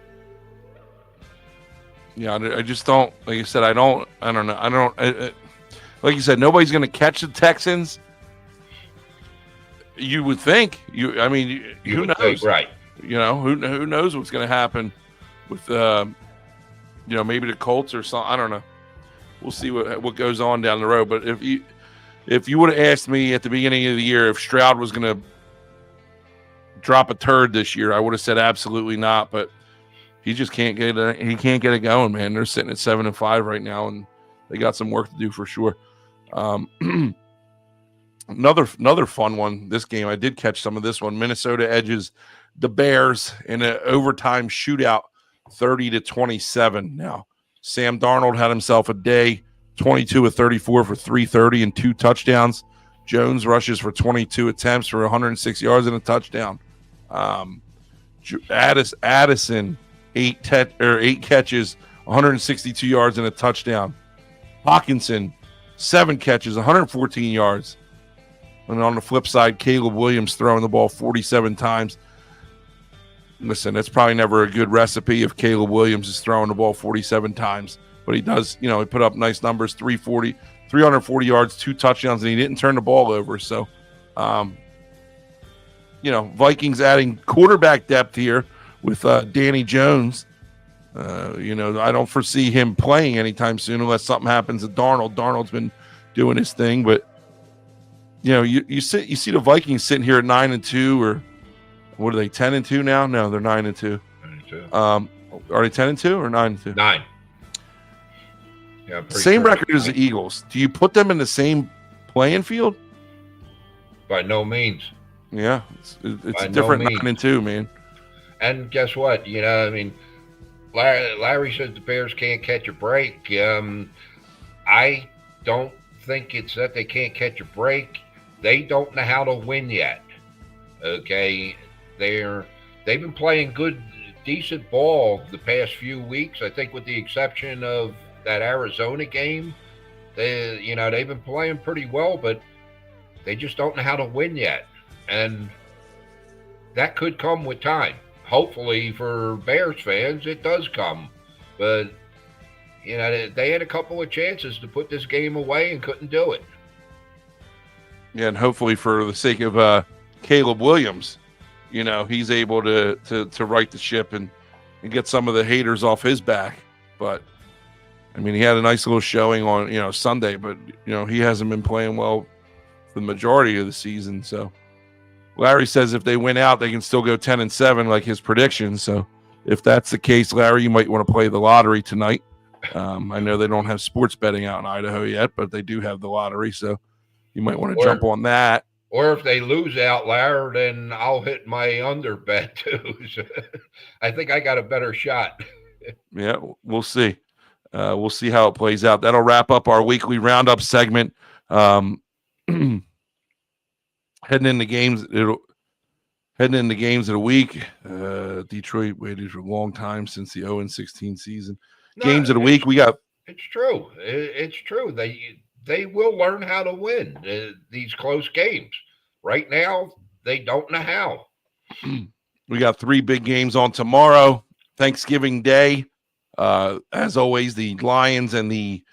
Yeah, I just don't. Like you said, I don't know. Like you said, nobody's going to catch the Texans. You would think. Who knows? Think, right. Who knows what's going to happen with maybe the Colts or something. I don't know. We'll see what goes on down the road. But if you would have asked me at the beginning of the year if Stroud was going to drop a turd this year, I would have said absolutely not. But he just can't get it going, man. They're sitting at 7-5 right now, and they got some work to do for sure. Another fun one. This game, I did catch some of this one. Minnesota edges the Bears in an overtime shootout, 30-27. Now, Sam Darnold had himself a day, 22 of 34 for 330 and 2 touchdowns. Jones rushes for 22 attempts for 106 yards and a touchdown. Addison, 8 catches, 162 yards and a touchdown. Hawkinson, 7 catches, 114 yards. And on the flip side, Caleb Williams throwing the ball 47 times. Listen, that's probably never a good recipe if Caleb Williams is throwing the ball 47 times. but he does, he put up nice numbers, 340 yards, 2 touchdowns, and he didn't turn the ball over. So, Vikings adding quarterback depth here with Danny Jones. I don't foresee him playing anytime soon unless something happens to Darnold. Darnold's been doing his thing, but you see the Vikings sitting here at 9-2, or what are they, 10-2 now? No, they're 9-2. 9-2. Are they 10-2 or 9-2? 9. Yeah, same record as the Eagles. Do you put them in the same playing field? By no means. Yeah, it's a different 9-2, man. And guess what? Larry says the Bears can't catch a break. I don't think it's that they can't catch a break. They don't know how to win yet. Okay, they've been playing good, decent ball the past few weeks. I think, with the exception of that Arizona game, they've been playing pretty well, but they just don't know how to win yet, and that could come with time. Hopefully for Bears fans, it does come, but they had a couple of chances to put this game away and couldn't do it. Yeah, and hopefully for the sake of Caleb Williams, he's able to right the ship and get some of the haters off his back. But he had a nice little showing on Sunday, but he hasn't been playing well for the majority of the season. So Larry says if they win out, they can still go 10-7 like his predictions. So if that's the case, Larry, you might want to play the lottery tonight. I know they don't have sports betting out in Idaho yet, but they do have the lottery, so you might want to jump on that. Or if they lose out, Larry, then I'll hit my under bet too. So I think I got a better shot. Yeah, we'll see. We'll see how it plays out. That'll wrap up our weekly roundup segment. Heading into games of the week. Detroit waited for a long time since the 0-16 season. Games of the week, we got. It's true. It's true. They will learn how to win these close games. Right now, they don't know how. We got 3 big games on tomorrow, Thanksgiving Day. As always, the Lions and the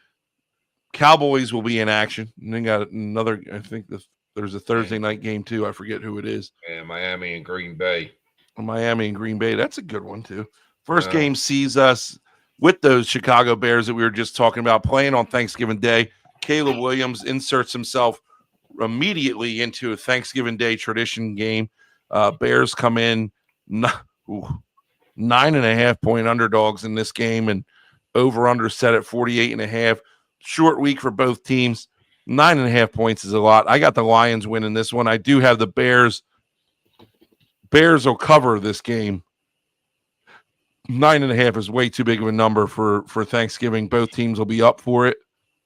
Cowboys will be in action. And then got another, I think there's a Thursday night game too. I forget who it is. Yeah, Miami and Green Bay. Miami and Green Bay. That's a good one too. First game sees us with those Chicago Bears that we were just talking about playing on Thanksgiving Day. Caleb Williams inserts himself immediately into a Thanksgiving Day tradition game. Bears come in 9.5 point underdogs in this game, and over under set at 48.5. Short week for both teams. 9.5 points is a lot. I got the Lions winning this one. I do have the Bears. Bears will cover this game. 9.5 is way too big of a number for Thanksgiving. Both teams will be up for it,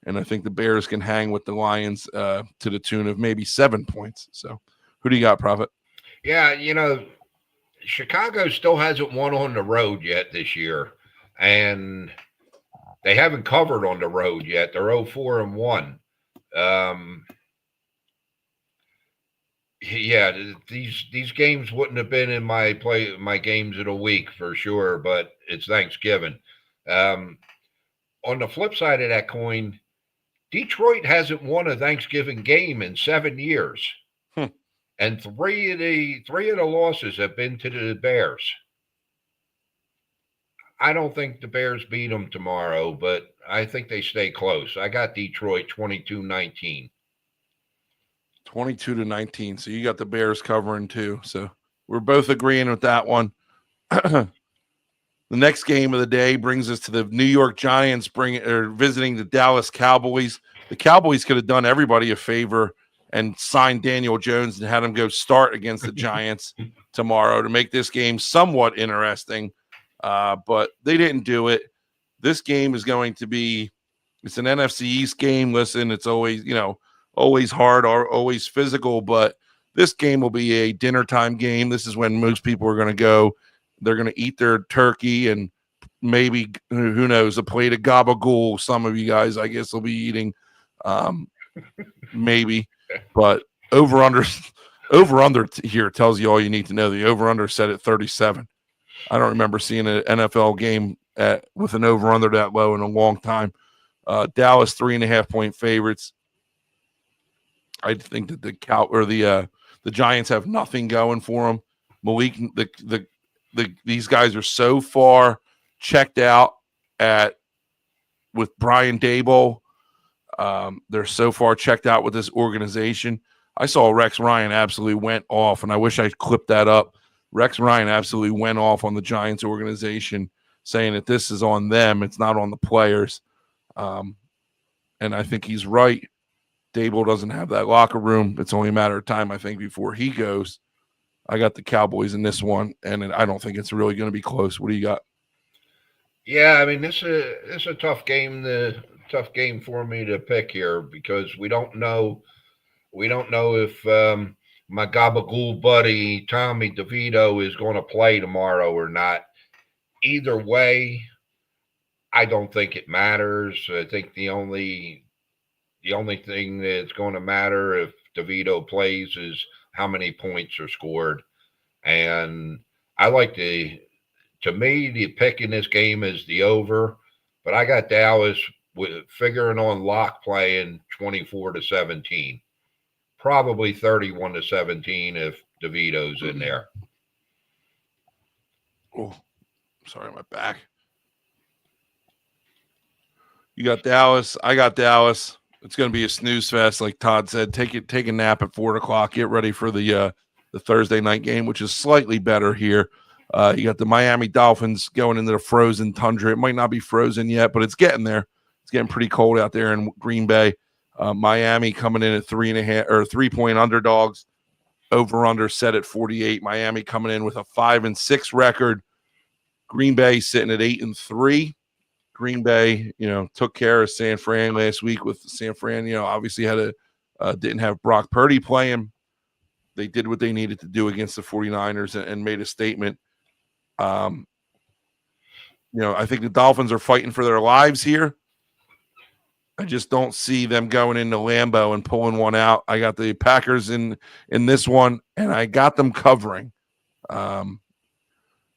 and I think the Bears can hang with the Lions to the tune of maybe 7 points. So, who do you got, Prophet? Yeah, Chicago still hasn't won on the road yet this year, and they haven't covered on the road yet. They're 0-4-1. Yeah, these games wouldn't have been in my games of the week for sure, but it's Thanksgiving. On the flip side of that coin, Detroit hasn't won a Thanksgiving game in 7 years. And three of the losses have been to the Bears. I don't think the Bears beat them tomorrow, but I think they stay close. I got Detroit 22-19. 22-19. So you got the Bears covering too. So we're both agreeing with that one. The next game of the day brings us to the New York Giants visiting the Dallas Cowboys. The Cowboys could have done everybody a favor and signed Daniel Jones and had him go start against the Giants tomorrow to make this game somewhat interesting. But they didn't do it. This game is going to be, it's an NFC East game. Listen, it's always, always hard or always physical, but this game will be a dinner time game. This is when most people are going to go. They're going to eat their turkey and maybe, who knows, a plate of gabagool. Some of you guys, I guess, will be eating, maybe. But over under here tells you all you need to know. The over under set at 37. I don't remember seeing an NFL game with an over-under that low in a long time. Dallas 3.5-point favorites. I think that the Giants have nothing going for them. Malik, these guys are so far checked out with Brian Daboll. They're so far checked out with this organization. I saw Rex Ryan absolutely went off, and I wish I clipped that up. Rex Ryan absolutely went off on the Giants organization, saying that this is on them. It's not on the players. And I think he's right. Daboll doesn't have that locker room. It's only a matter of time, I think, before he goes. I got the Cowboys in this one, and I don't think it's really going to be close. What do you got? Yeah, I mean, this is a tough game. Tough game for me to pick here because we don't know if my gabagool buddy Tommy DeVito is going to play tomorrow or not. Either way, I don't think it matters. I think the only thing that's going to matter if DeVito plays is how many points are scored. And I like to me, the pick in this game is the over, but I got Dallas figuring on lock playing 24-17, probably 31-17 if DeVito's in there. Oh, sorry, my back. You got Dallas. I got Dallas. It's going to be a snooze fest, like Todd said. Take a nap at 4:00. Get ready for the Thursday night game, which is slightly better here. You got the Miami Dolphins going into the frozen tundra. It might not be frozen yet, but it's getting there. It's getting pretty cold out there in Green Bay. Miami coming in at 3.5 or 3-point underdogs. Over under set at 48. Miami coming in with a 5-6 record. Green Bay sitting at 8-3. Green Bay, took care of San Fran last week with San Fran. Obviously didn't have Brock Purdy playing. They did what they needed to do against the 49ers and made a statement. I think the Dolphins are fighting for their lives here. I just don't see them going into Lambeau and pulling one out. I got the Packers in this one, and I got them covering.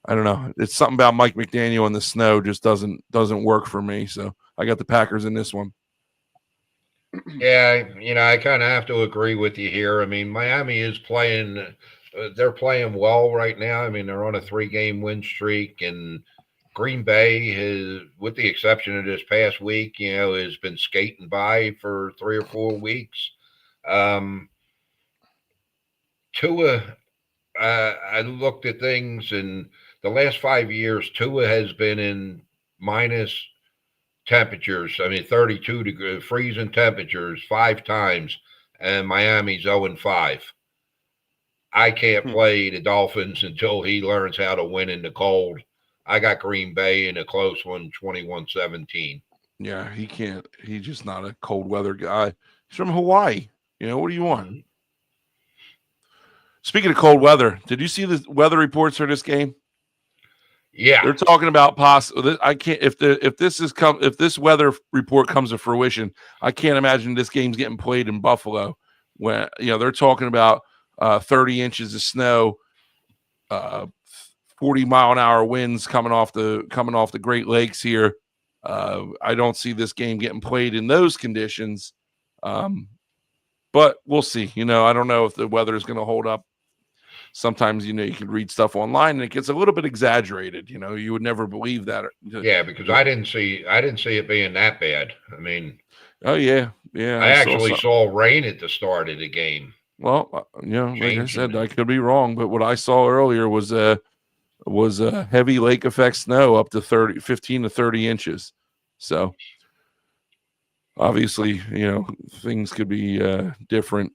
I don't know. It's something about Mike McDaniel in the snow just doesn't work for me. So I got the Packers in this one. Yeah, I kind of have to agree with you here. I mean, Miami is playing they're playing well right now. I mean, they're on a 3-game win streak, and Green Bay has, with the exception of this past week, has been skating by for 3 or 4 weeks. Tua, I looked at things, and the last 5 years, Tua has been in minus temperatures. I mean, 32 degree freezing temperatures 5 times, and Miami's 0-5. I can't play the Dolphins until he learns how to win in the cold. I got Green Bay in a close one, 21-17. Yeah, he can't. He's just not a cold weather guy. He's from Hawaii. What do you want? Mm-hmm. Speaking of cold weather, did you see the weather reports for this game? Yeah, they're talking about possible. I can't. If this weather report comes to fruition, I can't imagine this game's getting played in Buffalo. When they're talking about 30 inches of snow, 40-mile-an-hour winds coming off the Great Lakes here. I don't see this game getting played in those conditions, but we'll see. I don't know if the weather is going to hold up. Sometimes, you can read stuff online and it gets a little bit exaggerated. You would never believe that. Yeah, because I didn't see it being that bad. I mean, oh yeah. I actually saw rain at the start of the game. Well, like I said, I could be wrong, but what I saw earlier was heavy lake effect snow up to 15 to 30 inches. So obviously, things could be different.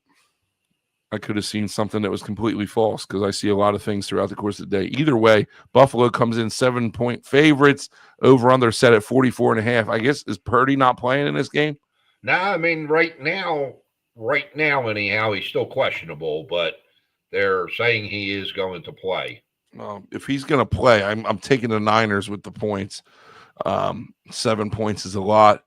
I could have seen something that was completely false because I see a lot of things throughout the course of the day. Either way, Buffalo comes in 7-point favorites. Over under set at 44.5. I guess, is Purdy not playing in this game? No, I mean, right now, anyhow, he's still questionable, but they're saying he is going to play. If he's going to play, I'm taking the Niners with the points. 7 points is a lot.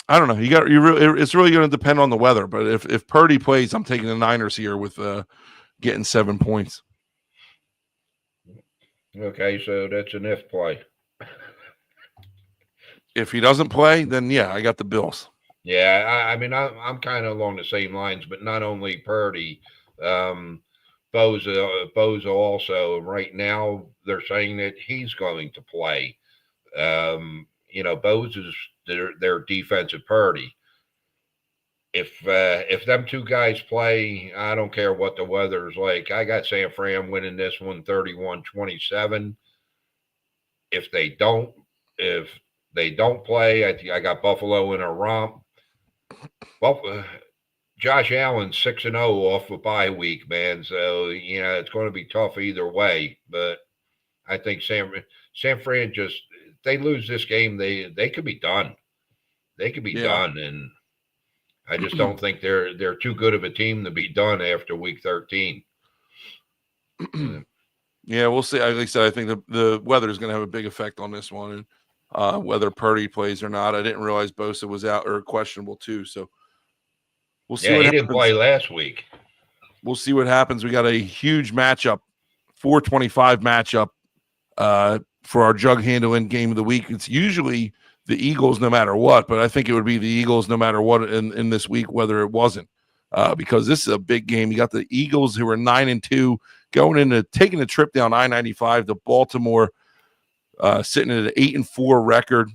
I don't know. It's really going to depend on the weather. But if Purdy plays, I'm taking the Niners here with getting 7 points. Okay, so that's an if play. If he doesn't play, then yeah, I got the Bills. Yeah, I mean, I'm kind of along the same lines, but not only Purdy, um, Boza also. Right now, they're saying that he's going to play. Bose is their defensive Purdy. If them two guys play, I don't care what the weather's like. I got San Fran winning this one 31-27. If they don't, if they don't play, I got Buffalo in a romp. Well, Josh Allen's 6-0 off a bye week, man. So it's going to be tough either way. But I think San Fran just they lose this game, they could be done. They could be Yeah. done, and I just don't think they're too good of a team to be done after week 13. Yeah, we'll see. Like I said, I think the weather is going to have a big effect on this one, and whether Purdy plays or not. I didn't realize Bosa was out or questionable too. So we'll see Yeah, what he happens. didn't play last week. We'll see what happens. We got a huge matchup, 425 matchup for our jug handling game of the week. It's usually the Eagles no matter what, but I think it would be the Eagles no matter what in this week, whether it wasn't, because this is a big game. You got the Eagles who are 9-2 going into taking a trip down I-95 to Baltimore, sitting at an 8-4 record.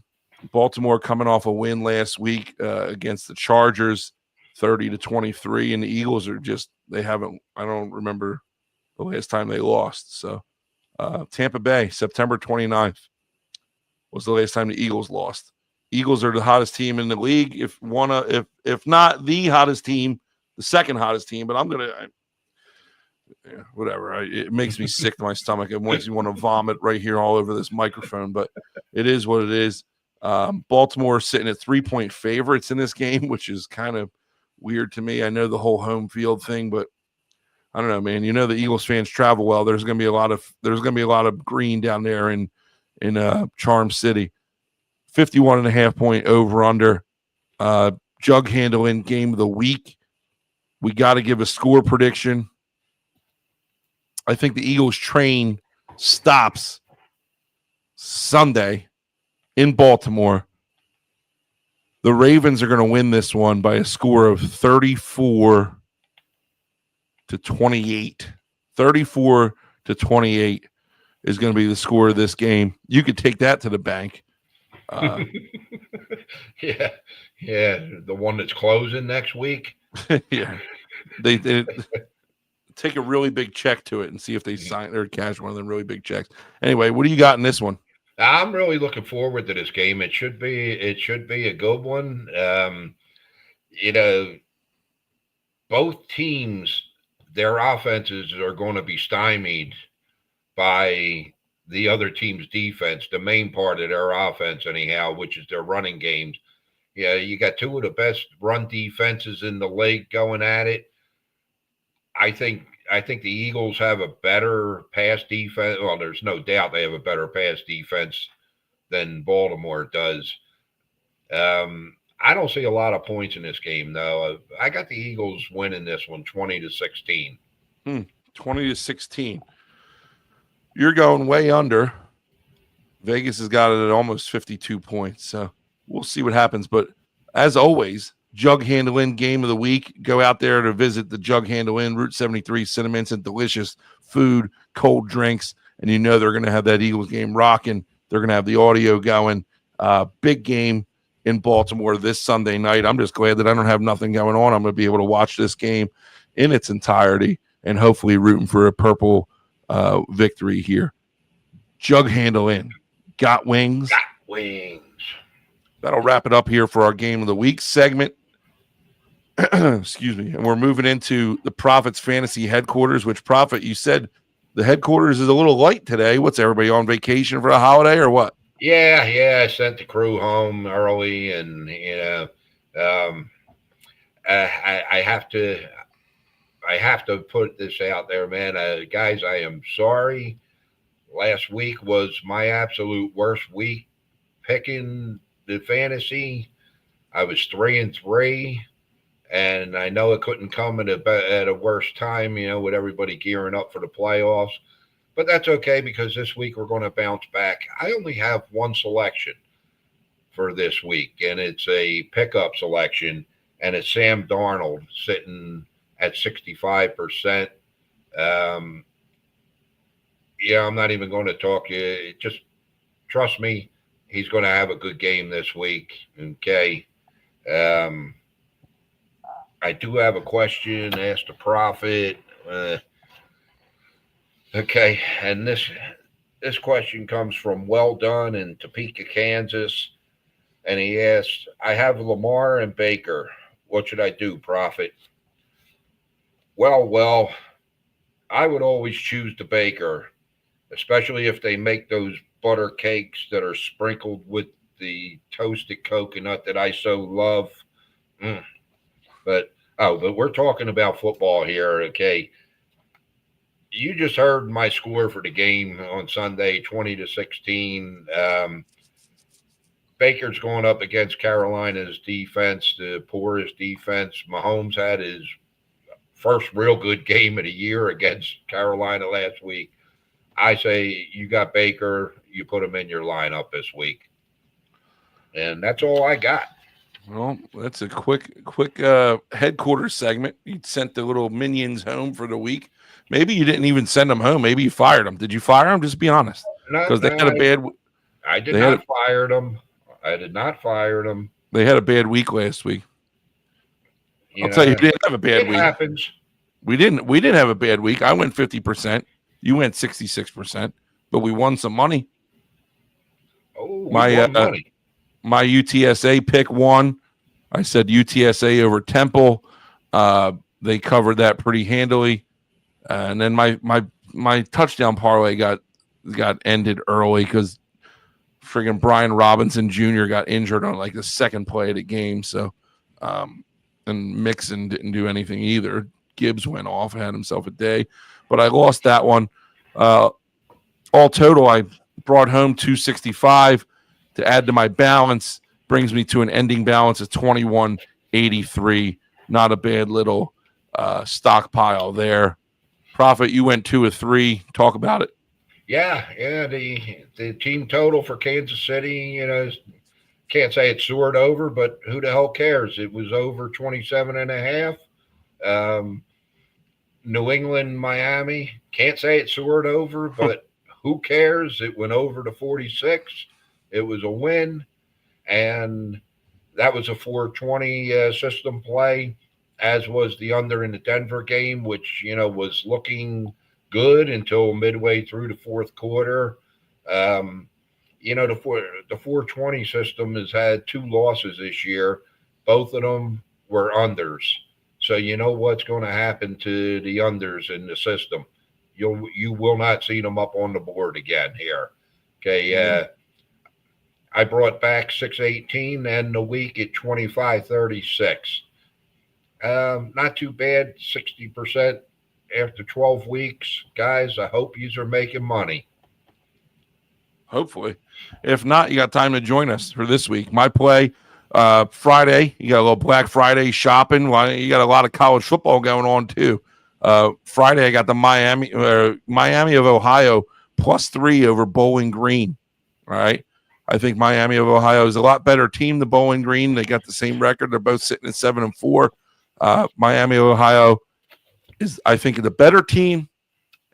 Baltimore coming off a win last week against the Chargers, 30-23, and the Eagles are just I don't remember the last time they lost. So Tampa Bay, September 29th was the last time the Eagles lost. Eagles are the hottest team in the league, if not the hottest team, the second hottest team. But whatever. It makes me sick to my stomach. It makes me want to vomit right here all over this microphone. But it is what it is. Baltimore sitting at 3-point favorites in this game, which is kind of weird to me. I know the whole home field thing, but I don't know, man. You know the Eagles fans travel well. There's going to be a lot of green down there in Charm City. 51.5-point over under. Jug handling game of the week. We got to give a score prediction. I think the Eagles train stops Sunday in Baltimore. The Ravens are going to win this one by a score of 34-28. 34-28 is going to be the score of this game. You could take that to the bank. Yeah, the one that's closing next week. Yeah, they take a really big check to it and see if they sign or cash one of them really big checks. Anyway, what do you got in this one? I'm really looking forward to this game. It should be a good one. Both teams, their offenses are going to be stymied by the other team's defense, the main part of their offense, anyhow, which is their running games. Yeah, you got two of the best run defenses in the league going at it. I think the Eagles have a better pass defense. Well, there's no doubt they have a better pass defense than Baltimore does. I don't see a lot of points in this game, though. I got the Eagles winning this one 20-16. 20-16. You're going way under. Vegas has got it at almost 52 points. So we'll see what happens. But as always, Jug Handle Inn game of the week. Go out there to visit the Jug Handle Inn, Route 73, Sentiments, and delicious food, cold drinks. And you know they're going to have that Eagles game rocking. They're going to have the audio going. Big game in Baltimore this Sunday night. I'm just glad that I don't have nothing going on. I'm going to be able to watch this game in its entirety and hopefully rooting for a purple victory here. Jug Handle Inn. Got wings. Got wings. That'll wrap it up here for our game of the week segment. Excuse me. And we're moving into the Prophet's Fantasy Headquarters, which Prophet, you said the headquarters is a little light today. What's everybody on vacation for a holiday or what? Yeah. I sent the crew home early, and I have to put this out there, man. Guys, I am sorry. Last week was my absolute worst week picking the fantasy. I was 3-3, and I know it couldn't come at a worse time, with everybody gearing up for the playoffs. but that's okay because this week we're going to bounce back. I only have one selection for this week, and it's a pickup selection, and it's Sam Darnold sitting at 65%. I'm not even going to talk. Just trust me, he's going to have a good game this week. Okay. I do have a question. Ask the Prophet. Okay, and this question comes from Well Done in Topeka, Kansas, and he asks, "I have Lamar and Baker. What should I do, Prophet?" Well, I would always choose the Baker, especially if they make those butter cakes that are sprinkled with the toasted coconut that I so love. But we're talking about football here, okay? You just heard my score for the game on Sunday, 20-16. Baker's going up against Carolina's defense, the poorest defense. Mahomes had his first real good game of the year against Carolina last week. I say you got Baker, you put him in your lineup this week. And that's all I got. Well, that's a quick headquarters segment. You sent the little minions home for the week. Maybe you didn't even send them home. Maybe you fired them. Did you fire them? Just be honest. Because they had a bad. I did not fire them. I did not fire them. They had a bad week last week. I'll tell you, you didn't have a bad week. It happens. We didn't have a bad week. I went 50%. You went 66%, but we won some money. Oh, won money. My UTSA pick won. I said UTSA over Temple. They covered that pretty handily. And then my touchdown parlay got ended early because friggin' Brian Robinson Jr. got injured on like the second play of the game. So, and Mixon didn't do anything either. Gibbs went off, had himself a day, but I lost that one. All total, I brought home 265 to add to my balance, brings me to an ending balance of 2183. Not a bad little stockpile there. Prophet, you went 2 of 3. Talk about it. Yeah. The team total for Kansas City, can't say it soared over, but who the hell cares? It was over 27.5. New England, Miami, can't say it soared over, but who cares? It went over to 46. It was a win, and that was a 420 system play, as was the under in the Denver game, which, was looking good until midway through the fourth quarter. The 420 system has had 2 losses this year. Both of them were unders. So you know what's going to happen to the unders in the system. You will not see them up on the board again here. Okay, I brought back 618 and the week at 2536. Not too bad, 60% after 12 weeks. Guys, I hope you are making money. Hopefully. If not, you got time to join us for this week. My play, Friday, you got a little Black Friday shopping. Well, you got a lot of college football going on too. Friday, I got the Miami of Ohio +3 over Bowling Green. All right. I think Miami of Ohio is a lot better team than Bowling Green. They got the same record. They're both sitting at 7-4. Miami of Ohio is, I think, the better team.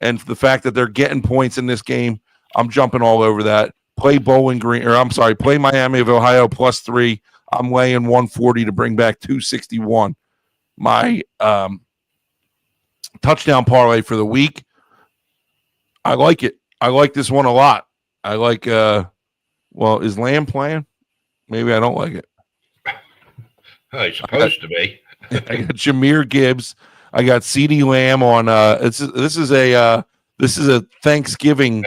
And the fact that they're getting points in this game, I'm jumping all over that. Play play Miami of Ohio +3. I'm laying 140 to bring back 261. My touchdown parlay for the week, I like it. I like this one a lot. I like, is Lamb playing? Maybe I don't like it. He's supposed to be. I got Jahmyr Gibbs. I got CeeDee Lamb on. This is a Thanksgiving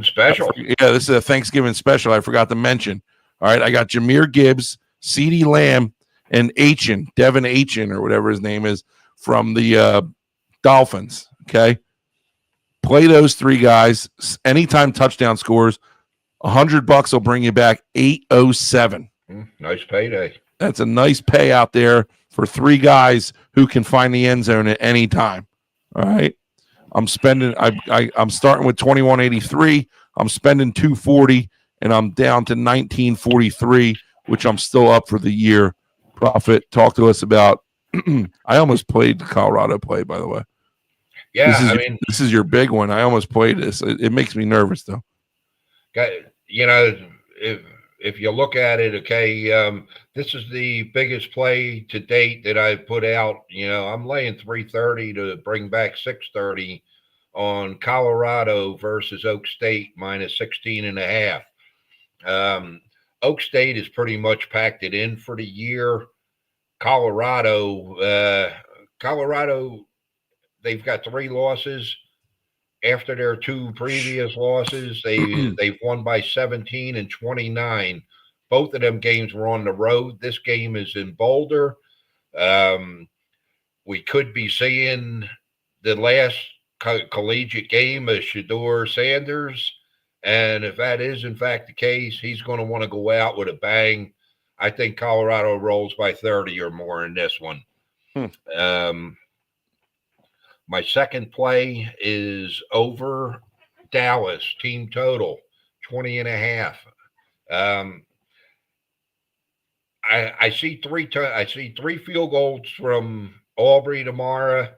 special. This is a Thanksgiving special. I forgot to mention. All right, I got Jahmyr Gibbs, CeeDee Lamb, and Devin Achin, or whatever his name is, from the Dolphins. Okay, play those 3 guys. Anytime touchdown scores, $100 will bring you back 807. Nice payday. That's a nice pay out there for 3 guys who can find the end zone at any time. All right. I'm spending. I'm starting with 2183. I'm spending 240, and I'm down to 1943, which I'm still up for the year. Prophet, talk to us about. I almost played the Colorado play, by the way. Yeah, this is your big one. I almost played this. It makes me nervous though. You know, if you look at it, okay, this is the biggest play to date that I've put out. You know, I'm laying 330 to bring back 630 on Colorado versus Oak State minus 16.5. Oak State is pretty much packed it in for the year. Colorado, they've got 3 losses. After their 2 previous losses, they've won by 17 and 29. Both of them games were on the road. This game is in Boulder. We could be seeing the last collegiate game of Shedeur Sanders. And if that is, in fact, the case, he's going to want to go out with a bang. I think Colorado rolls by 30 or more in this one. My second play is over Dallas, team total, 20.5. I see 3 field goals from Aubrey tomorrow.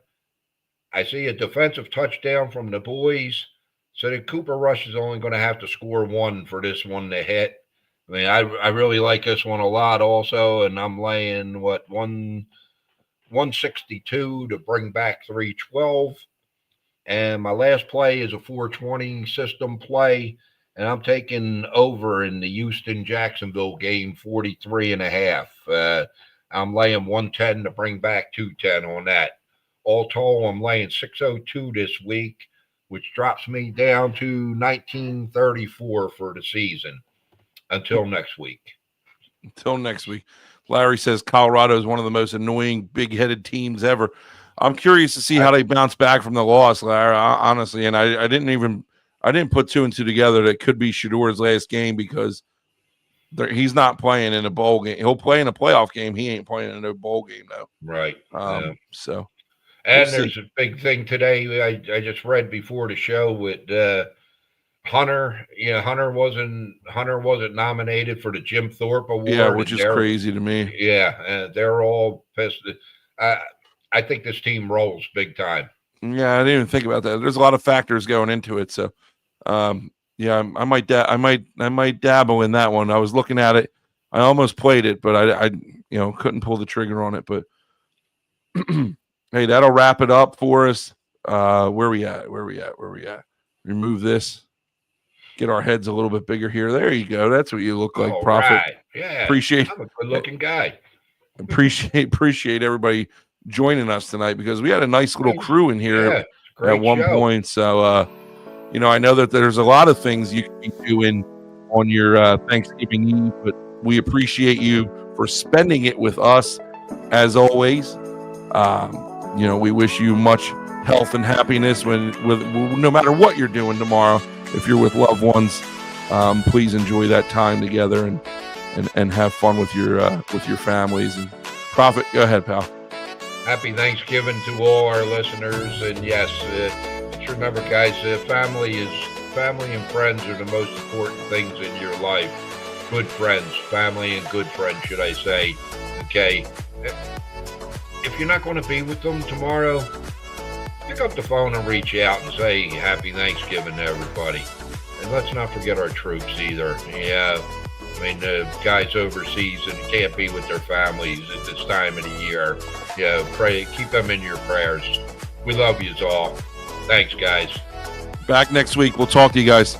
I see a defensive touchdown from the boys. So that Cooper Rush is only going to have to score 1 for this one to hit. I mean, I really like this one a lot also, and I'm laying 162 to bring back 312. And my last play is a 420 system play, and I'm taking over in the Houston-Jacksonville game, 43.5. I'm laying 110 to bring back 210 on that. All told, I'm laying 602 this week, which drops me down to 1934 for the season. Until next week. Larry says Colorado is one of the most annoying, big-headed teams ever. I'm curious to see how they bounce back from the loss, Larry, honestly. And I didn't put 2 and 2 together that could be Shedeur's last game because he's not playing in a bowl game. He'll play in a playoff game. He ain't playing in a bowl game, though. Right. So. And there's a big thing today. I just read before the show with Hunter. You know, Hunter wasn't nominated for the Jim Thorpe Award. Yeah, which is crazy to me. Yeah, they're all pissed. I think this team rolls big time. Yeah, I didn't even think about that. There's a lot of factors going into it. So, yeah, I might dabble in that one. I was looking at it. I almost played it, but I couldn't pull the trigger on it. But hey, that'll wrap it up for us. Where we at? Remove this. Get our heads a little bit bigger here. There you go. That's what you look like, Prophet. Right. Yeah. I'm a good-looking guy. Appreciate everybody joining us tonight because we had a nice little crew in here at one point. So, I know that there's a lot of things you can be doing on your Thanksgiving Eve, but we appreciate you for spending it with us as always. We wish you much health and happiness no matter what you're doing tomorrow. If you're with loved ones, please enjoy that time together and have fun with your families. And Prophet, go ahead, pal. Happy Thanksgiving to all our listeners. And yes, just remember, guys, family and friends are the most important things in your life. Good friends, family and good friends, should I say. Okay. If you're not going to be with them tomorrow, pick up the phone and reach out and say Happy Thanksgiving to everybody. And let's not forget our troops either. Yeah, I mean, the guys overseas and can't be with their families at this time of the year. Yeah, pray, keep them in your prayers. We love you all. Thanks, guys. Back next week. We'll talk to you guys.